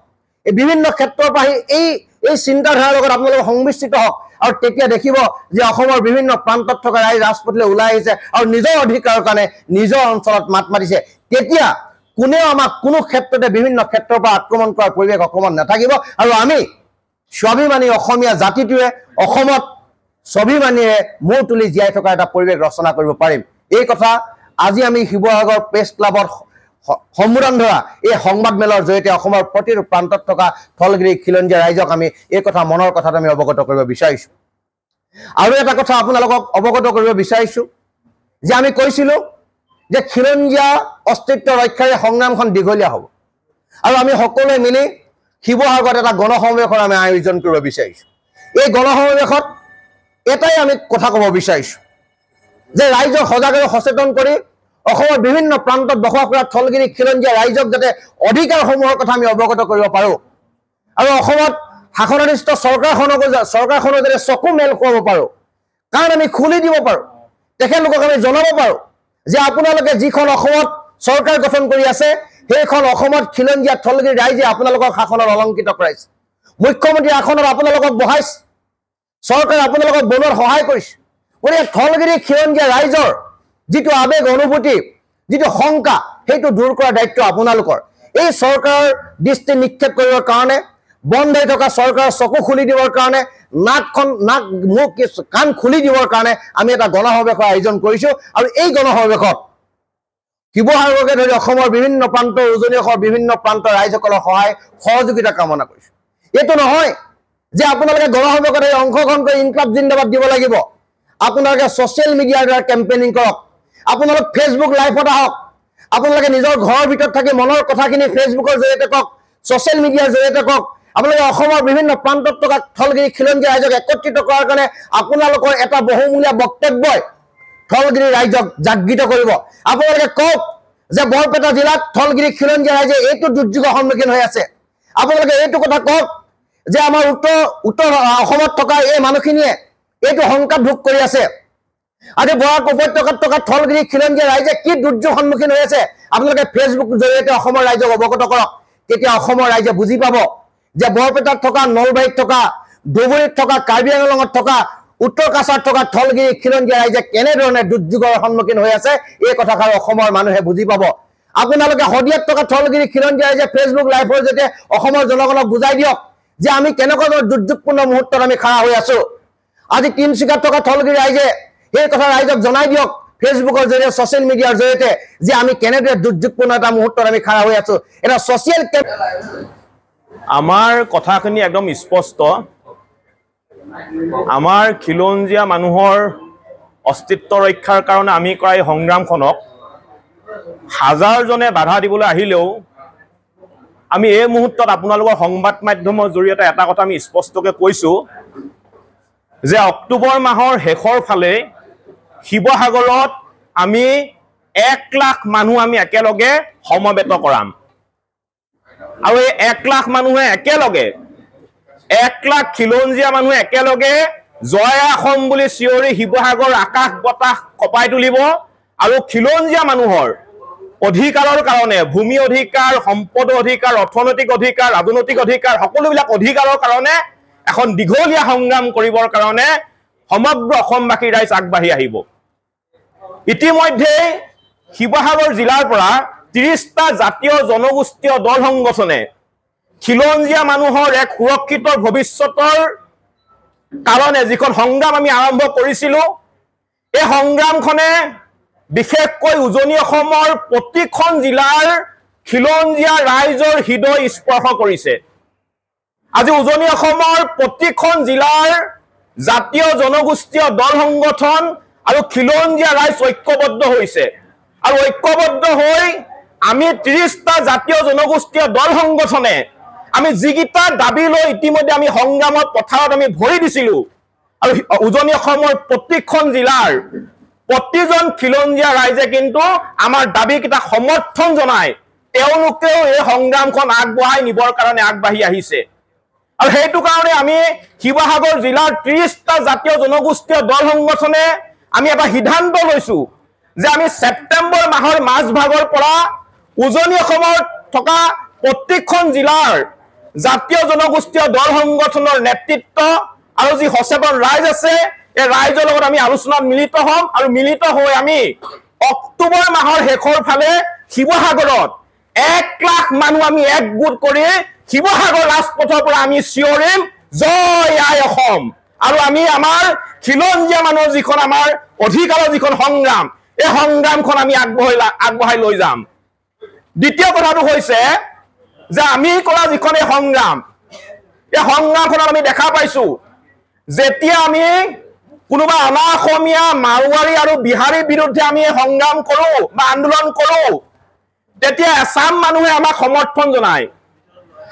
এই বিভিন্ন ক্ষেত্ৰৰ পৰা এই চিন্তাধাৰাৰ লগত আপোনালোক সংমিশ্ৰিত হওক আৰু তেতিয়া দেখিব যে অসমৰ বিভিন্ন প্ৰান্তত থকা ৰাইজ ৰাজপথলৈ ওলাই আহিছে আৰু নিজৰ অধিকাৰৰ কাৰণে নিজৰ অঞ্চলত মাত মাতিছে তেতিয়া কোনেও আমাক কোনো ক্ষেত্ৰতে বিভিন্ন ক্ষেত্ৰৰ পৰা আক্ৰমণ কৰাৰ পৰিৱেশ অসমত নাথাকিব আৰু আমি স্বাভিমানী অসমীয়া জাতিটোৱে অসমত স্বাভিমানীৰে মূৰ তুলি জীয়াই থকা এটা পৰিৱেশ ৰচনা কৰিব পাৰিম এই কথা আজি আমি শিৱসাগৰ প্ৰেছ ক্লাবৰ সম্বোধন ধৰা এই সংবাদ মেলৰ জৰিয়তে অসমৰ প্ৰতিটো প্ৰান্তত থকা থলগিৰি খিলঞ্জীয়া ৰাইজক আমি এই কথা মনৰ কথাত আমি অৱগত কৰিব বিচাৰিছো আৰু এটা কথা আপোনালোকক অৱগত কৰিব বিচাৰিছো যে আমি কৈছিলো যে খিলঞ্জীয়া অস্তিত্ব ৰক্ষাৰ সংগ্ৰামখন দীঘলীয়া হ'ব আৰু আমি সকলোৱে মিলি শিৱসাগৰত এটা গণসমাৱেশৰ আমি আয়োজন কৰিব বিচাৰিছো এই গণসমাৱেশত এটাই আমি কথা ক'ব বিচাৰিছো যে ৰাইজক সজাগ আৰু সচেতন কৰি অসমৰ বিভিন্ন প্ৰান্তত বসবাস কৰা থলগিৰি খিলঞ্জীয়া ৰাইজক যাতে অধিকাৰসমূহৰ কথা আমি অৱগত কৰিব পাৰোঁ আৰু অসমত শাসনাধিষ্ঠ চৰকাৰখনৰ যাতে চকু মেল খুৱাব পাৰোঁ কাৰণ আমি খুলি দিব পাৰোঁ তেখেতলোকক আমি জনাব পাৰোঁ যে আপোনালোকে যিখন অসমত চৰকাৰ গঠন কৰি আছে সেইখন অসমত খিলঞ্জীয়া থলগিৰি ৰাইজে আপোনালোকক শাসনত অলংকৃত কৰাইছে মুখ্যমন্ত্ৰী আসনত আপোনালোকক বহাইছে চৰকাৰে আপোনালোকক বনোৱাত সহায় কৰিছে গতিকে থলগিৰি খিলঞ্জীয়া ৰাইজৰ যিটো আবেগ অনুভূতি যিটো শংকা সেইটো দূৰ কৰাৰ দায়িত্ব আপোনালোকৰ এই চৰকাৰৰ দৃষ্টি নিক্ষেপ কৰিবৰ কাৰণে বন্ধ হৈ থকা চৰকাৰৰ চকু খুলি দিবৰ কাৰণে মুখ কাণ খুলি দিবৰ কাৰণে আমি এটা গণসমাৱেশৰ আয়োজন কৰিছো আৰু এই গণসমাৱেশত শিৱসাগৰকে ধৰি অসমৰ বিভিন্ন প্ৰান্তৰ উজনি অসমৰ বিভিন্ন প্ৰান্তৰ ৰাইজসকলৰ সহায় সহযোগিতা কামনা কৰিছো এইটো নহয় যে আপোনালোকে গণসমাৱেশত অংশগ্ৰহণ কৰি ইনকলাব জিন্দাবাদ দিব লাগিব আপোনালোকে ছ'চিয়েল মিডিয়াৰ দ্বাৰা কেম্পেইনিং কৰক আপোনালোক ফেচবুক লাইভত আহক আপোনালোকে নিজৰ ঘৰৰ ভিতৰত থাকি মনৰ কথাখিনি ফেচবুকৰ জৰিয়তে কওক ছ'চিয়েল মিডিয়াৰ জৰিয়তে কওক আপোনালোকে অসমৰ বিভিন্ন প্ৰান্তত থকা থলগিৰি খিলঞ্জীয়া ৰাইজক একত্ৰিত কৰাৰ কাৰণে আপোনালোকৰ এটা বহুমূলীয়া বক্তব্যই থলগিৰি ৰাইজক জাগৃত কৰিব আপোনালোকে কওক যে বৰপেটা জিলাত থলগিৰি খিলঞ্জীয়া ৰাইজে এইটো দুৰ্যোগৰ সন্মুখীন হৈ আছে আপোনালোকে এইটো কথা কওক যে আমাৰ উত্তৰ অসমত থকা এই মানুহখিনিয়ে এইটো সংকট ভোগ কৰি আছে আজি বৰাক উপত্যকাত থকা থলগিৰি খিলঞ্জীয়া ৰাইজে কি দুৰ্যোগ সন্মুখীন হৈ আছে আপোনালোকে ফেচবুক জৰিয়তে অসমৰ ৰাইজক অৱগত কৰক তেতিয়া অসমৰ ৰাইজে বুজি পাব যে বৰপেটাত থকা নলবাৰীত থকা ধুবুৰীত থকা কাৰ্বি আংলঙত থকা উত্তৰ কাছাৰত থকা থলগিৰি খিলঞ্জীয়া ৰাইজে কেনেধৰণে দুৰ্যোগৰ সন্মুখীন হৈ আছে এই কথাষাৰ অসমৰ মানুহে বুজি পাব আপোনালোকে শদিয়াত থকা থলগিৰি খিলঞ্জীয়া ৰাইজে ফেচবুক লাইভৰ জৰিয়তে অসমৰ জনগণক বুজাই দিয়ক যে আমি কেনেকুৱা দুৰ্যোগপূৰ্ণ মুহূৰ্তত আমি খাৰা হৈ আছো আজি তিনিচুকীয়াত থকা থলগিৰি ৰাইজে সেই কথা ৰাইজক জনাই দিয়ক ফেচবুকৰ জৰিয়তে ছ'চিয়েল মিডিয়াৰ জৰিয়তে যে আমি কেনেদৰে দুৰ্যোগপূৰ্ণ এটা মুহূৰ্তত আমি খাৰা হৈ আছো এটা ছ'চিয়েল আমাৰ কথাখিনি একদম স্পষ্ট আমাৰ খিলঞ্জীয়া মানুহৰ অস্তিত্ব ৰক্ষাৰ কাৰণে আমি কৰা এই সংগ্ৰামখনক হাজাৰজনে বাধা দিবলৈ আহিলেও আমি এই মুহূৰ্তত আপোনালোকৰ সংবাদ মাধ্যমৰ জৰিয়তে এটা কথা আমি স্পষ্টকৈ কৈছোঁ যে অক্টোবৰ মাহৰ শেষৰ ফালে শিৱসাগৰত আমি 1 লাখ মানুহ আমি একেলগে সমবেত কৰাম আৰু এই 1 লাখ মানুহে একেলগে 1 লাখ খিলঞ্জীয়া মানুহে একেলগে জয় অসম বুলি চিঞৰি শিৱসাগৰ আকাশ বতাহ কপাই তুলিব আৰু খিলঞ্জীয়া মানুহৰ অধিকাৰৰ কাৰণে ভূমি অধিকাৰ সম্পদ অধিকাৰ অৰ্থনৈতিক অধিকাৰ ৰাজনৈতিক অধিকাৰ সকলোবিলাক অধিকাৰৰ কাৰণে এখন দীঘলীয়া সংগ্ৰাম কৰিবৰ কাৰণে সমগ্ৰ অসমবাসী ৰাইজ আগবাঢ়ি আহিব ইতিমধ্যে শিৱসাগৰ জিলাৰ পৰা 30টা জাতীয় জনগোষ্ঠীয় দল সংগঠনে খিলঞ্জীয়া মানুহৰ এক সুৰক্ষিত ভৱিষ্যতৰ কাৰণে যিখন সংগ্ৰাম আমি আৰম্ভ কৰিছিলোঁ এই সংগ্ৰামখনে বিশেষকৈ উজনি অসমৰ প্ৰতিখন জিলাৰ খিলঞ্জীয়া ৰাইজৰ হৃদয় স্পৰ্শ কৰিছে আজি উজনি অসমৰ প্ৰতিখন জিলাৰ জাতীয় জনগোষ্ঠীয় দল সংগঠন আৰু খিলঞ্জীয়া ৰাইজ ঐক্যবদ্ধ হৈছে আৰু ঐক্যবদ্ধ হৈ আমি 30টা জাতীয় জনগোষ্ঠীয় দল সংগঠনে আমি যিকেইটা দাবী লৈ ইতিমধ্যে আমি সংগ্ৰামত পথাৰত আমি ভৰি দিছিলোঁ আৰু উজনি অসমৰ প্ৰতিখন জিলাৰ প্ৰতিজন খিলঞ্জীয়া ৰাইজে কিন্তু আমাৰ দাবীকেইটা সমৰ্থন জনায় তেওঁলোকেও এই সংগ্ৰামখন আগবঢ়াই নিবৰ কাৰণে আগবাঢ়ি আহিছে আৰু সেইটো কাৰণে আমি শিৱসাগৰ জিলাৰ 30টা জাতীয় জনগোষ্ঠীয় দল সংগঠনে আমি এটা সিদ্ধান্ত লৈছো যে আমি ছেপ্টেম্বৰ মাহৰ মাজভাগৰ পৰা উজনি অসমৰ থকা প্ৰত্যেকখন জিলাৰ জাতীয় জনগোষ্ঠীয় দল সংগঠনৰ নেতৃত্ব আৰু যি সচেতন ৰাইজ আছে এই ৰাইজৰ লগত আমি আলোচনাত মিলিত হ'ম আৰু মিলিত হৈ আমি অক্টোবৰ মাহৰ শেষৰ ফালে শিৱসাগৰত 1 লাখ মানুহ আমি একগোট কৰি শিৱসাগৰ ৰাজপথৰ পৰা আমি চিঞৰিম জয় আই অসম আৰু আমি আমাৰ খিলঞ্জীয়া মানুহৰ যিখন আমাৰ অধিকাৰৰ যিখন সংগ্ৰাম এই সংগ্ৰামখন আমি আগবঢ়াই লৈ যাম দ্বিতীয় কথাটো হৈছে যে আমি কৰা যিখন এই সংগ্ৰামখনত আমি দেখা পাইছো যেতিয়া আমি কোনোবা অনা অসমীয়া মাৰোৱাৰী আৰু বিহাৰীৰ বিৰুদ্ধে আমি সংগ্ৰাম কৰো বা আন্দোলন কৰো তেতিয়া এছাম মানুহে আমাক সমৰ্থন জনায়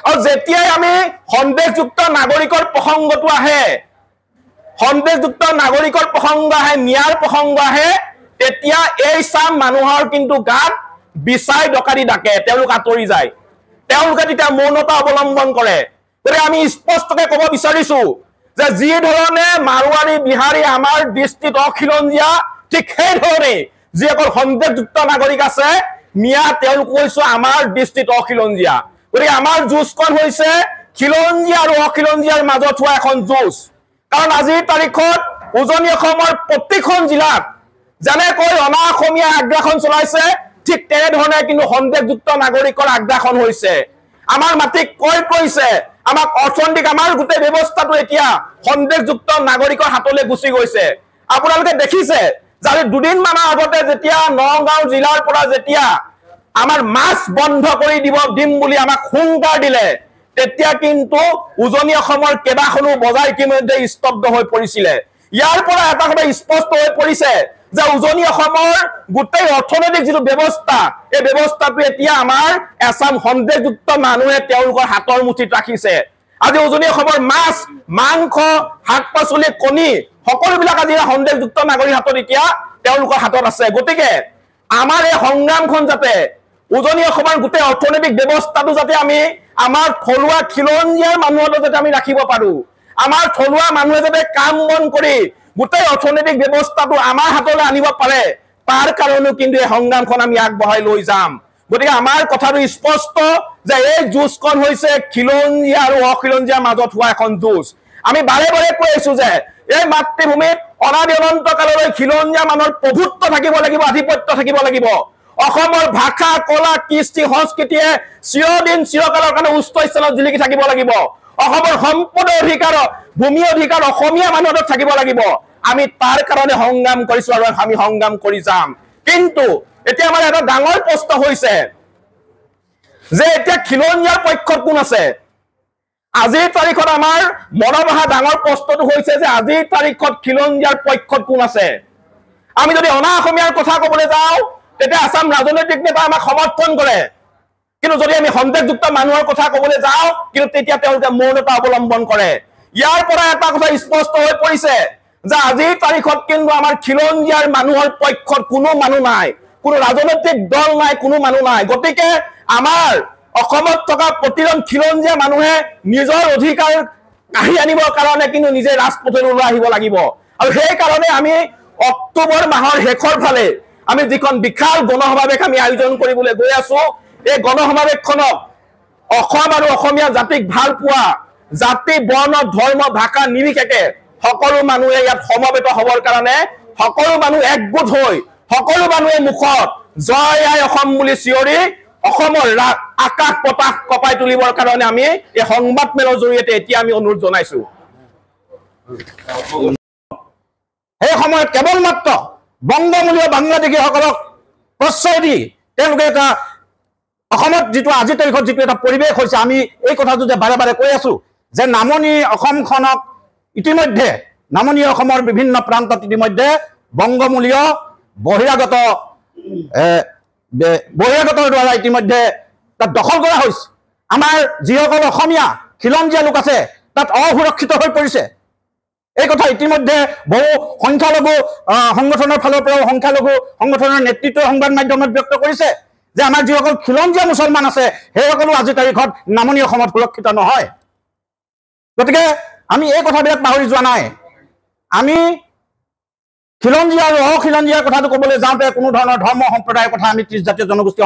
আৰু যেতিয়াই আমি সন্দেহযুক্ত নাগৰিকৰ প্ৰসংগটো আহে ন্যায়ৰ প্ৰসংগ আহে তেতিয়া এই চাম মানুহৰ কিন্তু গাত বিচাই ডকাৰি ডাকে তেওঁলোক আঁতৰি যায় তেওঁলোকে তেতিয়া মৌনতা অৱলম্বন কৰে গতিকে আমি স্পষ্টকৈ ক'ব বিচাৰিছো যে যি ধৰণে মাৰোৱাৰী বিহাৰী আমাৰ দৃষ্টিত অখিলঞ্জীয়া ঠিক সেই ধৰণে যি অকল সন্দেহযুক্ত নাগৰিক আছে মিয়া তেওঁলোক কৈছো আমাৰ দৃষ্টিত অখিলঞ্জীয়া গতিকে আমাৰ যুঁজখন হৈছে খিলঞ্জীয়া আৰু অখিলঞ্জীয়াৰ মাজত হোৱা এখন যুঁজ কাৰণ আজিৰ তাৰিখত উজনি অসমৰ প্ৰতিখন জিলাত যেনেকৈ অনা অসমীয়া আগ্ৰাসন চলাইছে ঠিক তেনেধৰণে কিন্তু সন্দেহযুক্ত নাগৰিকৰ আগ্ৰাসন হৈছে আমাৰ মাটিক ক্ৰয় কৰিছে আমাক অৰ্থনৈতিক আমাৰ গোটেই ব্যৱস্থাটো এতিয়া সন্দেহযুক্ত নাগৰিকৰ হাতলৈ গুচি গৈছে আপোনালোকে দেখিছে যে দুদিনমানৰ আগতে যেতিয়া নগাঁও জিলাৰ পৰা যেতিয়া আমাৰ মাছ বন্ধ কৰি দিম বুলি আমাক হুংকাৰ দিলে তেতিয়া কিন্তু উজনি অসমৰ কেইবাখনো বজাৰ ইতিমধ্যে স্তব্ধ হৈ পৰিছিলে ইয়াৰ পৰা এটা কথা স্পষ্ট হৈ পৰিছে যে উজনি অসমৰ গোটেই অৰ্থনৈতিক যিটো ব্যৱস্থা এই ব্যৱস্থাটো এতিয়া আমাৰ এছাম সন্দেহযুক্ত মানুহে তেওঁলোকৰ হাতৰ মুঠিত ৰাখিছে আজি উজনি অসমৰ মাছ মাংস শাক পাচলি কণী সকলোবিলাক আজি সন্দেহযুক্ত নাগৰিক হাতত এতিয়া তেওঁলোকৰ হাতত আছে গতিকে আমাৰ এই সংগ্ৰামখন যাতে উজনি অসমৰ গোটেই অৰ্থনৈতিক ব্যৱস্থাটো যাতে আমি আমাৰ থলুৱা খিলঞ্জীয়াৰ মানুহৰ যাতে আমি ৰাখিব পাৰো আমাৰ থলুৱা মানুহে যাতে কাম বন কৰি গোটেই অৰ্থনৈতিক ব্যৱস্থাটো আমাৰ হাতলৈ আনিব পাৰে তাৰ কাৰণেও কিন্তু এই সংগ্ৰামখন আমি আগবঢ়াই লৈ যাম গতিকে আমাৰ কথাটো স্পষ্ট যে এই যুঁজখন হৈছে খিলঞ্জীয়া আৰু অখিলঞ্জীয়াৰ মাজত হোৱা এখন যুঁজ আমি বাৰে বাৰে কৈ আছো যে এই মাতৃভূমিত অনাদি অনন্ত কাললৈ খিলঞ্জীয়া মানুহৰ প্ৰভুত্ব থাকিব লাগিব আধিপত্য থাকিব লাগিব অসমৰ ভাষা কলা কৃষ্টি সংস্কৃতিয়ে চিৰদিন চিৰকালৰ কাৰণে উচ্চ স্থানত জিলিকি থাকিব লাগিব অসমৰ সম্পদৰ অধিকাৰ ভূমি অধিকাৰ অসমীয়া মানুহৰ থাকিব লাগিব আমি তাৰ কাৰণে সংগ্ৰাম কৰিছো আৰু আমি সংগ্ৰাম কৰি যাম কিন্তু এতিয়া আমাৰ এটা ডাঙৰ প্ৰশ্ন হৈছে যে এতিয়া খিলঞ্জীয়াৰ পক্ষত কোন আছে আজিৰ তাৰিখত আমাৰ মনত অহা ডাঙৰ প্ৰশ্নটো হৈছে যে আজিৰ তাৰিখত খিলঞ্জীয়াৰ পক্ষত কোন আছে আমি যদি অনা অসমীয়াৰ কথা ক'বলৈ যাওঁ তেতিয়া আসাম ৰাজনৈতিক নেতা আমাক সমৰ্থন কৰে কিন্তু যদি আমি সন্দেহযুক্ত মানুহৰ কথা ক'বলৈ যাওঁ কিন্তু তেতিয়া তেওঁলোকে মৌনতা অৱলম্বন কৰে ইয়াৰ পৰা এটা কথা স্পষ্ট হৈ পৰিছে যে আজিৰ তাৰিখত কিন্তু আমাৰ খিলঞ্জীয়াৰ মানুহৰ পক্ষত কোনো মানুহ নাই কোনো ৰাজনৈতিক দল নাই কোনো মানুহ নাই গতিকে আমাৰ অসমত থকা প্ৰতিজন খিলঞ্জীয়া মানুহে নিজৰ অধিকাৰ কাঢ়ি আনিবৰ কাৰণে কিন্তু নিজে ৰাজপথলৈ ওলাই আহিব লাগিব আৰু সেই কাৰণে আমি অক্টোবৰ মাহৰ শেষৰ ফালে আমি যিখন বিশাল গণসমাৱেশ আমি আয়োজন কৰিবলৈ গৈ আছো এই গণসমাৱেশখনক অসম আৰু অসমীয়া জাতিক ভাল পোৱা জাতি বৰ্ণ ধৰ্ম ভাষা নিৰ্বিশেষে সকলো মানুহে ইয়াত সমবেত হ'বৰ কাৰণে সকলো মানুহ একগোট হৈ সকলো মানুহে মুখত জয় আই অসম বুলি চিঞৰি অসমৰ আকাশ পতাক কপাই তুলিবৰ কাৰণে আমি এই সংবাদ মেলৰ জৰিয়তে এতিয়া আমি অনুৰোধ জনাইছো সেই সময়ত কেৱল মাত্ৰ বংগমূলীয় বাংলাদেশীসকলক প্ৰশ্ৰয় দি তেওঁলোকে এটা অসমত যিটো আজিৰ তাৰিখত যিটো এটা পৰিৱেশ হৈছে আমি এই কথাটো যে বাৰে বাৰে কৈ আছো যে নামনি অসমখনক ইতিমধ্যে নামনি অসমৰ বিভিন্ন প্ৰান্তত ইতিমধ্যে বংগমূলীয় বহিৰাগতৰ দ্বাৰা ইতিমধ্যে তাত দখল কৰা হৈছে আমাৰ যিসকল অসমীয়া খিলঞ্জীয়া লোক আছে তাত অসুৰক্ষিত হৈ পৰিছে এই কথা ইতিমধ্যে বহু সংখ্যালঘু সংগঠনৰ ফালৰ পৰাও সংখ্যালঘু সংগঠনৰ নেতৃত্বই সংবাদ মাধ্যমত ব্যক্ত কৰিছে যে আমাৰ যিসকল খিলঞ্জীয়া মুছলমান আছে সেইসকলো আজি তাৰিখত নামনি অসমত সুৰক্ষিত নহয়। গতিকে আমি এই কথাবিলাক পাহৰি যোৱা নাই। আমি খিলঞ্জীয়া আৰু অখিলঞ্জীয়াৰ কথাটো ক'বলৈ যাওঁতে কোনো ধৰণৰ ধৰ্ম সম্প্ৰদায়ৰ কথা আমি ৩০ জাতীয় জনগোষ্ঠী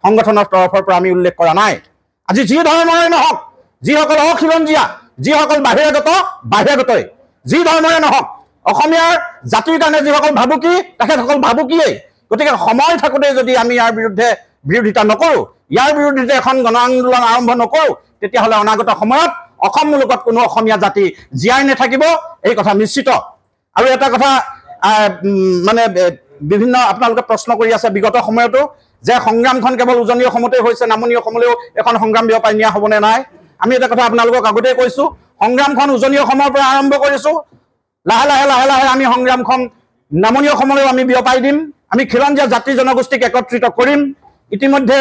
সংগঠনৰ তৰফৰ পৰা আমি উল্লেখ কৰা নাই। আজি যি ধৰ্মৰে নহওক, যিসকল অখিলঞ্জীয়া, যিসকল বাহিৰাগতই, যি ধৰ্মৰে নহওক, অসমীয়াৰ জাতিৰ কাৰণে যিসকল ভাবুকি তেখেতসকল ভাবুকিয়েই। গতিকে সময় থাকোঁতে যদি আমি ইয়াৰ বিৰোধিতা নকৰোঁ, ইয়াৰ বিৰোধিতা এখন গণ আন্দোলন আৰম্ভ নকৰোঁ, তেতিয়াহ'লে অনাগত সময়ত অসম মুলুকত কোনো অসমীয়া জাতি জীয়াই নাথাকিব, এই কথা নিশ্চিত। আৰু এটা কথা মানে বিভিন্ন আপোনালোকে প্ৰশ্ন কৰি আছে বিগত সময়তো যে সংগ্ৰামখন কেৱল উজনি অসমতে হৈছে, নামনি অসমলৈও এখন সংগ্ৰাম বিয়পাই নিয়া হ'বনে নাই। আমি এটা কথা আপোনালোকক আগতেই কৈছোঁ, সংগ্ৰামখন উজনি অসমৰ পৰা আৰম্ভ কৰিছোঁ, লাহে লাহে আমি সংগ্ৰামখন নামনি অসমলৈও আমি বিয়পাই দিম। আমি খিলঞ্জীয়া জাতি জনগোষ্ঠীক একত্ৰিত কৰিম। ইতিমধ্যে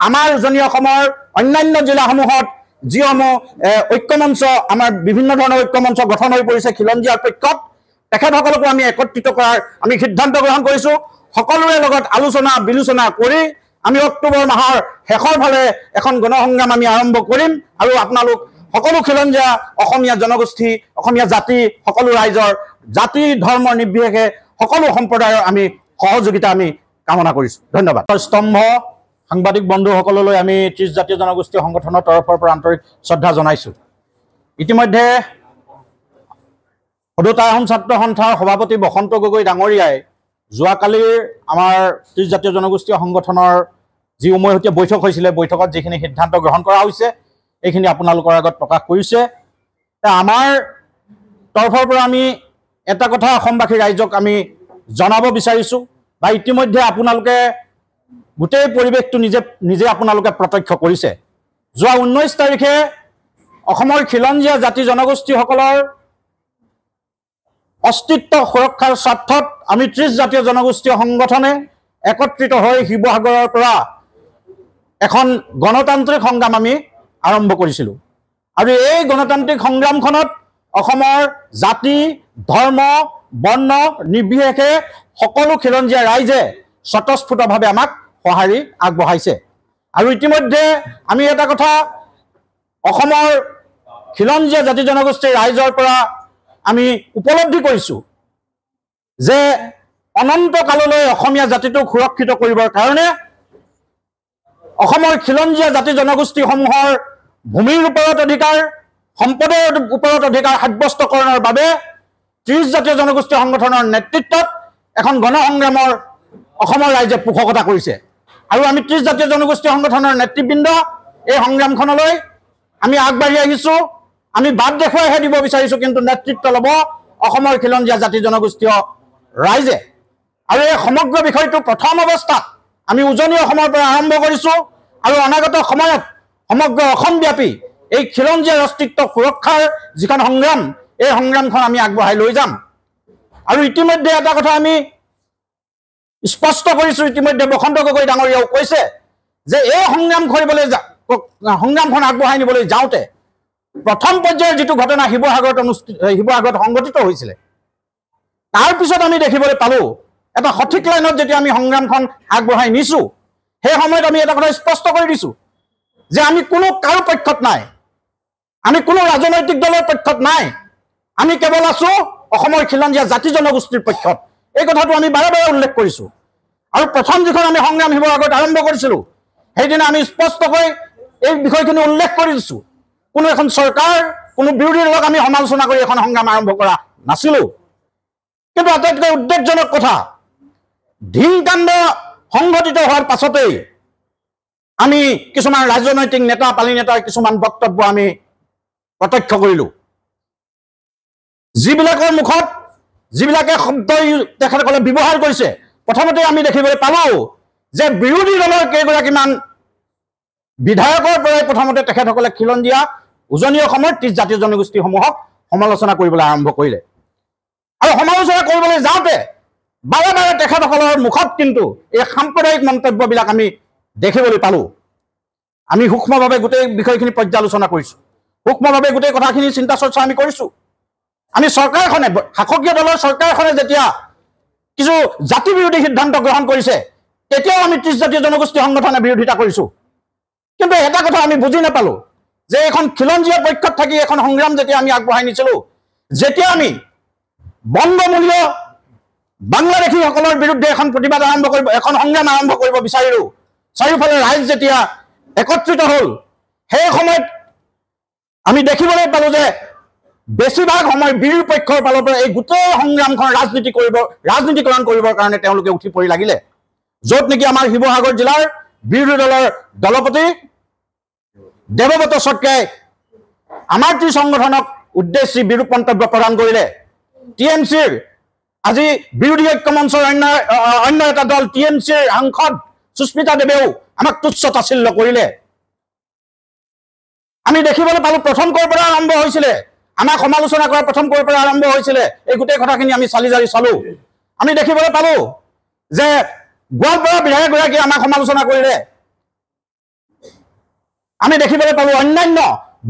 আমাৰ উজনি অসমৰ অন্যান্য জিলাসমূহত যিসমূহ ঐক্যমঞ্চ, আমাৰ বিভিন্ন ধৰণৰ ঐক্যমঞ্চ গঠন হৈ পৰিছে খিলঞ্জীয়াৰ পক্ষত, তেখেতসকলকো আমি একত্ৰিত কৰাৰ আমি সিদ্ধান্ত গ্ৰহণ কৰিছোঁ। সকলোৰে লগত আলোচনা বিলোচনা কৰি আমি অক্টোবৰ মাহৰ শেষৰ ফালে এখন গণসংগ্ৰাম আমি আৰম্ভ কৰিম। আৰু আপোনালোক সকলো খিলঞ্জীয়া অসমীয়া জনগোষ্ঠী, অসমীয়া জাতি, সকলো ৰাইজৰ জাতি ধৰ্ম নিৰ্বিশেষে সকলো সম্প্ৰদায়ৰ আমি সহযোগিতা আমি কামনা কৰিছোঁ। ধন্যবাদ। স্তম্ভ সাংবাদিক বন্ধুসকললৈ আমি ৩০ জাতীয় জনগোষ্ঠী সংগঠনৰ তৰফৰ পৰা আন্তৰিক শ্ৰদ্ধা জনাইছোঁ। ইতিমধ্যে সদুতা আহোম ছাত্ৰ সন্থাৰ সভাপতি বসন্ত গগৈ ডাঙৰীয়াই যোৱাকালিৰ আমাৰ ৩০ জাতীয় জনগোষ্ঠী সংগঠনৰ যি উমৈহতীয়া বৈঠক হৈছিলে, বৈঠকত যিখিনি সিদ্ধান্ত গ্ৰহণ কৰা হৈছে এইখিনি আপোনালোকৰ আগত প্ৰকাশ কৰিছে। আমাৰ তৰফৰ পৰা আমি এটা কথা অসমবাসী ৰাইজক আমি জনাব বিচাৰিছোঁ, বা ইতিমধ্যে আপোনালোকে গোটেই পৰিৱেশটো নিজে আপোনালোকে প্ৰত্যক্ষ কৰিছে। যোৱা 19 তাৰিখে অসমৰ খিলঞ্জীয়া জাতি জনগোষ্ঠীসকলৰ অস্তিত্ব সুৰক্ষাৰ স্বাৰ্থত আমি ৩০ জাতীয় জনগোষ্ঠী সংগঠনে একত্ৰিত হৈ শিৱসাগৰৰ পৰা এখন গণতান্ত্ৰিক সংগ্ৰাম আমি আৰম্ভ কৰিছিলোঁ। আৰু এই গণতান্ত্ৰিক সংগ্ৰামখনত অসমৰ জাতি ধৰ্ম বৰ্ণ নিৰ্বিশেষে সকলো খিলঞ্জীয়া ৰাইজে স্বতঃস্ফূৰ্তভাৱে আমাক সঁহাৰি আগবঢ়াইছে। আৰু ইতিমধ্যে আমি এটা কথা অসমৰ খিলঞ্জীয়া জাতি জনগোষ্ঠীৰ ৰাইজৰ পৰা আমি উপলব্ধি কৰিছোঁ যে অনন্ত কাললৈ অসমীয়া জাতিটোক সুৰক্ষিত কৰিবৰ কাৰণে অসমৰ খিলঞ্জীয়া জাতি জনগোষ্ঠীসমূহৰ ভূমিৰ ওপৰত অধিকাৰ, সম্পদৰ ওপৰত অধিকাৰ সাব্যস্তকৰণৰ বাবে ৩০ জাতীয় জনগোষ্ঠী সংগঠনৰ নেতৃত্বত এখন গণসংগ্ৰামৰ অসমৰ ৰাইজে পোষকতা কৰিছে। আৰু আমি ৩০ জাতীয় জনগোষ্ঠী সংগঠনৰ নেতৃবৃন্দ এই সংগ্ৰামখনলৈ আমি আগবাঢ়ি আহিছোঁ। আমি বাট দেখুৱাইহে দিব বিচাৰিছোঁ, কিন্তু নেতৃত্ব ল'ব অসমৰ খিলঞ্জীয়া জাতি জনগোষ্ঠীয় ৰাইজে। আৰু এই সমগ্ৰ বিষয়টো প্ৰথম অৱস্থাত আমি উজনি অসমৰ পৰা আৰম্ভ কৰিছোঁ, আৰু অনাগত সময়ত সমগ্ৰ অসমব্যাপী এই খিলঞ্জীয়াৰ অস্তিত্ব সুৰক্ষাৰ যিখন সংগ্ৰাম, এই সংগ্ৰামখন আমি আগবঢ়াই লৈ যাম। আৰু ইতিমধ্যে এটা কথা আমি স্পষ্ট কৰিছোঁ, ইতিমধ্যে বসন্ত গগৈ ডাঙৰীয়াও কৈছে যে এই সংগ্ৰামখন আগবঢ়াই নিবলৈ যাওঁতে প্ৰথম পৰ্যায়ৰ যিটো ঘটনা শিৱসাগৰত সংঘটিত হৈছিলে, তাৰপিছত আমি দেখিবলৈ পালোঁ এটা সঠিক লাইনত যেতিয়া আমি সংগ্ৰামখন আগবঢ়াই নিছোঁ, সেই সময়ত আমি এটা কথা স্পষ্ট কৰি দিছোঁ যে আমি কোনো কাৰো পক্ষত নাই, আমি কোনো ৰাজনৈতিক দলৰ পক্ষত নাই, আমি কেৱল আছোঁ অসমৰ খিলঞ্জীয়া জাতি জনগোষ্ঠীৰ পক্ষত। এই কথাটো আমি বাৰে বাৰে উল্লেখ কৰিছোঁ। আৰু প্ৰথম যিখন আমি সংগ্ৰাম শিৱসাগৰত আৰম্ভ কৰিছিলোঁ, সেইদিনা আমি স্পষ্টকৈ এই বিষয়খিনি উল্লেখ কৰি দিছোঁ। কোনো এখন চৰকাৰ, কোনো বিৰোধী দলক আমি সমালোচনা কৰি এখন সংগ্ৰাম আৰম্ভ কৰা নাছিলোঁ। কিন্তু আটাইতকৈ উদ্বেগজনক কথা, ধিংকাণ্ড সংঘটিত হোৱাৰ পাছতেই আমি কিছুমান ৰাজনৈতিক নেতা পালি নেতাৰ কিছুমান বক্তব্য আমি প্ৰত্যক্ষ কৰিলোঁ, যিবিলাকৰ মুখত যিবিলাকে শব্দ তেখেতসকলে ব্যৱহাৰ কৰিছে। প্ৰথমতে আমি দেখিবলৈ পালোঁ যে বিৰোধী দলৰ কেইগৰাকীমান বিধায়কৰ পৰাই প্ৰথমতে তেখেতসকলে খিলঞ্জীয়া উজনি অসমৰ ৩০ জাতীয় জনগোষ্ঠীসমূহক সমালোচনা কৰিবলৈ আৰম্ভ কৰিলে। আৰু সমালোচনা কৰিবলৈ যাওঁতে বাৰে বাৰে তেখেতসকলৰ মুখত কিন্তু এই সাম্প্ৰদায়িক মন্তব্যবিলাক আমি দেখিবলৈ পালোঁ। আমি সূক্ষ্মভাৱে গোটেই বিষয়খিনি পৰ্যালোচনা কৰিছোঁ, সূক্ষ্মভাৱে গোটেই কথাখিনি চিন্তা চৰ্চা আমি কৰিছোঁ। আমি চৰকাৰখনে, শাসকীয় দলৰ চৰকাৰখনে যেতিয়া কিছু জাতি বিৰোধী সিদ্ধান্ত গ্ৰহণ কৰিছে, তেতিয়াও আমি 30 জাতীয় জনগোষ্ঠী সংগঠনে বিৰোধিতা কৰিছোঁ। কিন্তু এটা কথা আমি বুজি নাপালোঁ যে এখন খিলঞ্জীয়াৰ পক্ষত থাকি এখন সংগ্ৰাম যেতিয়া আমি আগবঢ়াই নিছিলোঁ, যেতিয়া আমি বংগমূল্য বাংলাদেশীসকলৰ বিৰুদ্ধে এখন প্ৰতিবাদ আৰম্ভ কৰিব, এখন সংগ্ৰাম আৰম্ভ কৰিব বিচাৰিলোঁ, চাৰিওফালে ৰাইজ যেতিয়া একত্ৰিত হ'ল, সেই সময়ত আমি দেখিবলৈ পালোঁ যে বেছিভাগ সময় বিৰোধী পক্ষৰ ফালৰ পৰা এই গোটেই সংগ্ৰামখন ৰাজনীতিকৰণ কৰিবৰ কাৰণে তেওঁলোকে উঠি পৰি লাগিলে। য'ত নেকি আমাৰ শিৱসাগৰ জিলাৰ বিৰোধী দলৰ দলপতি দেৱব্ৰত শইকীয়াই আমাৰ টি সংগঠনক উদ্দেশ্যি বিৰূপ মন্তব্য প্ৰদান কৰিলে। TMCৰ আজি বিৰোধী ঐক্য মঞ্চৰ অন্য এটা দল TMCৰ সাংসদ সুস্মিতা দেৱেও আমাক তুচ্ছ তাচ্ছিল্য কৰিলে। আমি দেখিবলৈ পালোঁ প্ৰথম ক'ৰ পৰা আৰম্ভ হৈছিলে, আমাক সমালোচনা কৰা প্ৰথম ক'ৰ পৰা আৰম্ভ হৈছিলে, এই গোটেই কথাখিনি আমি চালি জাৰি চালোঁ। আমি দেখিবলৈ পালোঁ যে গোৱালপাৰা বিধায়কগৰাকীয়ে আমাক সমালোচনা কৰিলে। আমি দেখিবলৈ পালোঁ অন্যান্য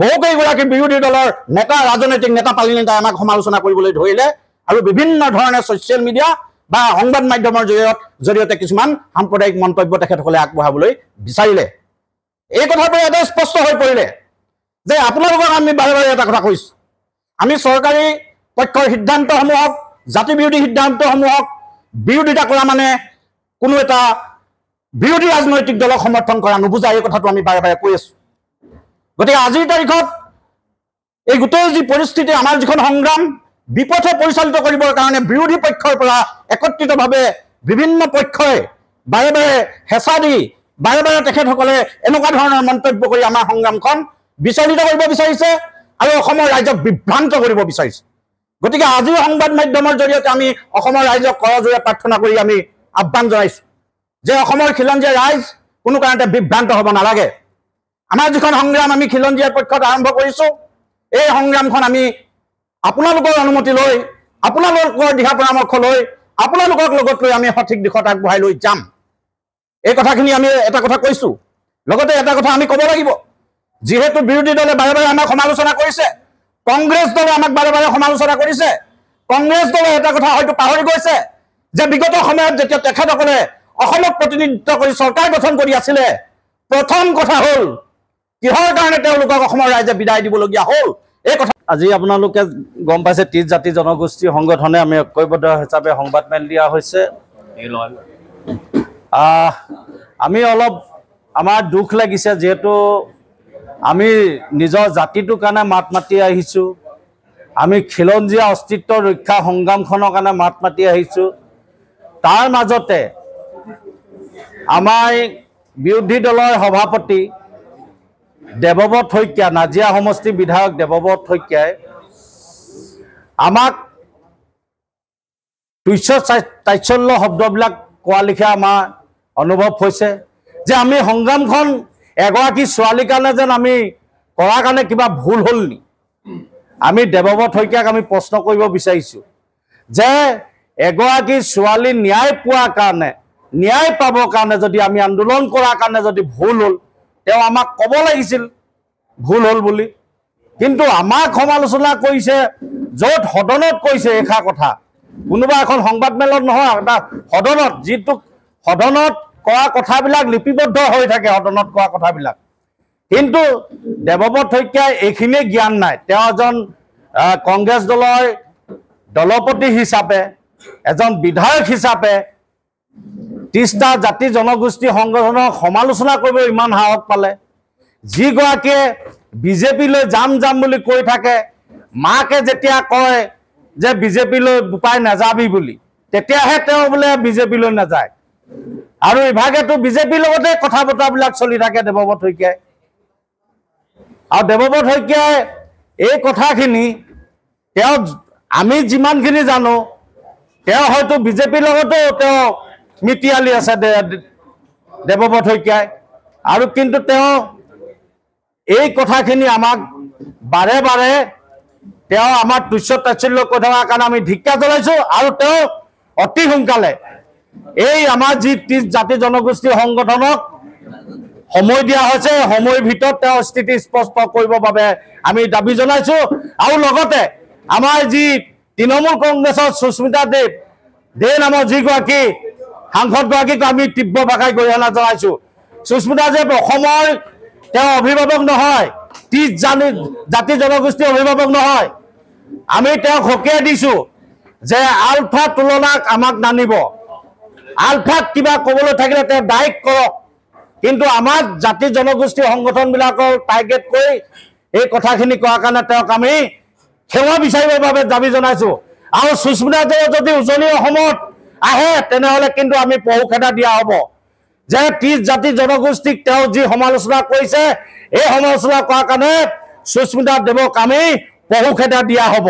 বহুকেইগৰাকী বিৰোধী দলৰ নেতা, ৰাজনৈতিক নেতা পালি নেতাই আমাক সমালোচনা কৰিবলৈ ধৰিলে আৰু বিভিন্ন ধৰণে ছ'চিয়েল মিডিয়া বা সংবাদ মাধ্যমৰ জৰিয়তে কিছুমান সাম্প্ৰদায়িক মন্তব্য তেখেতসকলে আগবঢ়াবলৈ বিচাৰিলে। এই কথাটো এটা স্পষ্ট হৈ পৰিলে যে আপোনালোকক আমি বাৰে বাৰে এটা কথা কৈছোঁ, আমি চৰকাৰী পক্ষৰ সিদ্ধান্তসমূহক, জাতি বিৰোধী সিদ্ধান্তসমূহক বিৰোধিতা কৰা মানে কোনো এটা বিৰোধী ৰাজনৈতিক দলক সমৰ্থন কৰা নুবুজা, এই কথাটো আমি বাৰে বাৰে কৈ আছোঁ। গতিকে আজিৰ তাৰিখত এই গোটেই যি পৰিস্থিতি, আমাৰ যিখন সংগ্ৰাম বিপথে পৰিচালিত কৰিবৰ কাৰণে বিৰোধী পক্ষৰ পৰা একত্ৰিতভাৱে বিভিন্ন পক্ষই বাৰে বাৰে হেঁচা দি বাৰে বাৰে তেখেতসকলে এনেকুৱা ধৰণৰ মন্তব্য কৰি আমাৰ সংগ্ৰামখন বিচলিত কৰিব বিচাৰিছে আৰু অসমৰ ৰাইজক বিভ্ৰান্ত কৰিব বিচাৰিছে। গতিকে আজিৰ সংবাদ মাধ্যমৰ জৰিয়তে আমি অসমৰ ৰাইজক কৰজোৰে প্ৰাৰ্থনা কৰি আমি আহ্বান জনাইছোঁ যে অসমৰ খিলঞ্জীয়া ৰাইজ কোনো কাৰণতে বিভ্ৰান্ত হ'ব নালাগে। আমাৰ যিখন সংগ্ৰাম আমি খিলঞ্জীয়াৰ পক্ষত আৰম্ভ কৰিছোঁ, এই সংগ্ৰামখন আমি আপোনালোকৰ অনুমতি লৈ, আপোনালোকৰ দিহা পৰামৰ্শ লৈ, আপোনালোকক লগত লৈ আমি সঠিক দিশত আগবঢ়াই লৈ যাম। এই কথাখিনি আমি এটা কথা কৈছোঁ। লগতে এটা কথা আমি ক'ব লাগিব, যিহেতু বিৰোধী দলে বাৰে বাৰে আমাক সমালোচনা কৰিছে, কংগ্ৰেছ দলে আমাক বাৰে বাৰে সমালোচনা কৰিছে, কংগ্ৰেছ দলে এটা কথা হয়তো পাহৰি গৈছে যে বিগত সময়ত যেতিয়া তেখেতসকলে অসমক প্ৰতিনিধিত্ব কৰি চৰকাৰ গঠন কৰি আছিলে, প্ৰথম কথা হ'ল কিহৰ কাৰণে তেওঁলোকক অসমৰ ৰাইজে বিদায় দিবলগীয়া হ'ল। এই কথা আজি আপোনালোকে গম পাইছে, 30 জাতি জনগোষ্ঠী সংগঠনে আমি ঐক্যবদ্ধ হিচাপে সংবাদমেল দিয়া হৈছে। আমি অলপ আমাৰ দুখ লাগিছে, যিহেতু আমি নিজৰ জাতিটোৰ কাৰণে মাত মাতি আহিছোঁ, আমি খিলঞ্জীয়া অস্তিত্ব ৰক্ষা সংগ্ৰামখনৰ কাৰণে মাত মাতি আহিছোঁ। তাৰ মাজতে আমাৰ বিৰোধী দলৰ সভাপতি দেৱব্ৰত শইকীয়া, নাজিৰা সমষ্টিৰ বিধায়ক দেৱব্ৰত শইকীয়াই আমাক তুচ্ছ তাচ্ছল্য শব্দবিলাক কোৱা লিখা আমাৰ অনুভৱ হৈছে যে আমি সংগ্ৰামখন এগৰাকী ছোৱালীৰ কাৰণে যেন আমি কৰাৰ কাৰণে কিবা ভুল হ'ল নি। আমি দেৱব্ৰত শইকীয়াক আমি প্ৰশ্ন কৰিব বিচাৰিছোঁ যে এগৰাকী ছোৱালী ন্যায় পোৱাৰ কাৰণে, ন্যায় পাবৰ কাৰণে যদি আমি আন্দোলন কৰাৰ কাৰণে যদি ভুল হ'ল, তেওঁ আমাক ক'ব লাগিছিল ভুল হ'ল বুলি। কিন্তু আমাক সমালোচনা কৰিছে, য'ত সদনত কৈছে এষাৰ কথা, কোনোবা এখন সংবাদমেলত নহয়, এটা সদনত, যিটো সদনত কোৱা কথাবিলাক লিপিবদ্ধ হৈ থাকে, সদনত কোৱা কথাবিলাক। কিন্তু দেৱব্ৰত শইকীয়াই এইখিনিয়ে জ্ঞান নাই। তেওঁ এজন কংগ্ৰেছ দলৰ দলপতি হিচাপে, এজন বিধায়ক হিচাপে 30টা জাতি জনগোষ্ঠী সংগঠনৰ সমালোচনা কৰিব ইমান সাহস পালে। যিগৰাকীয়ে বিজেপিলৈ যাম যাম বুলি কৈ থাকে, মাকে যেতিয়া কয় যে বিজেপিলৈ বোপাই নাযাবি বুলি, তেতিয়াহে তেওঁ বোলে বিজেপিলৈ নাযায়। আৰু ইভাগেতো বিজেপিৰ লগতে কথা বতৰাবিলাক চলি থাকে দেৱব্ৰত শইকীয়াই। আৰু দেৱব্ৰত শইকীয়াই এই কথাখিনি তেওঁ, আমি যিমানখিনি জানো, তেওঁ হয়তো বিজেপিৰ লগতো তেওঁ মিতিয়ালি আছে দেৱব্ৰত শইকীয়াই। আৰু কিন্তু তেওঁ এই কথাখিনি আমাক বাৰে বাৰে তেওঁ আমাৰ তুচ্ছ তাচ্ছিল্য কৈ থকাৰ কাৰণে আমি ধিক্কাৰ জনাইছোঁ। আৰু তেওঁ অতি সোনকালে এই আমাৰ যি 30 জাতি জনগোষ্ঠী সংগঠনক সময় দিয়া হৈছে, সময়ৰ ভিতৰত তেওঁ স্থিতি স্পষ্ট কৰিবৰ বাবে আমি দাবী জনাইছোঁ। আৰু লগতে আমাৰ যি তৃণমূল কংগ্ৰেছৰ সুস্মিতা দে নামৰ যিগৰাকী সাংসদগৰাকীক আমি তীব্ৰ ভাষাই গৰিহণা জনাইছোঁ। সুস্মিতা যে অসমৰ তেওঁ অভিভাৱক নহয়, 30 জাতি জনগোষ্ঠীৰ অভিভাৱক নহয়। আমি তেওঁক সকীয়াই দিছোঁ যে আলফা তুলনাক আমাক নানিব, আলফাক কিবা ক'বলৈ থাকিলে তেওঁ ডাইৰেক্ট কৰক, কিন্তু আমাক জাতি জনগোষ্ঠী সংগঠনবিলাকৰ টাৰ্গেট কৰি এই কথাখিনি কোৱাৰ কাৰণে তেওঁক আমি সেৱা বিচাৰিবৰ বাবে দাবী জনাইছোঁ। আৰু সুস্মিতা যে যদি উজনি অসমত আহে তেনেহ'লে কিন্তু আমি পহুখেদা দিয়া হ'ব যে 30 জাতি জনগোষ্ঠীক তেওঁ যি সমালোচনা কৰিছে, এই সমালোচনা কৰাৰ কাৰণে সুস্মিতা দেৱক আমি পহুখেদা দিয়া হ'ব।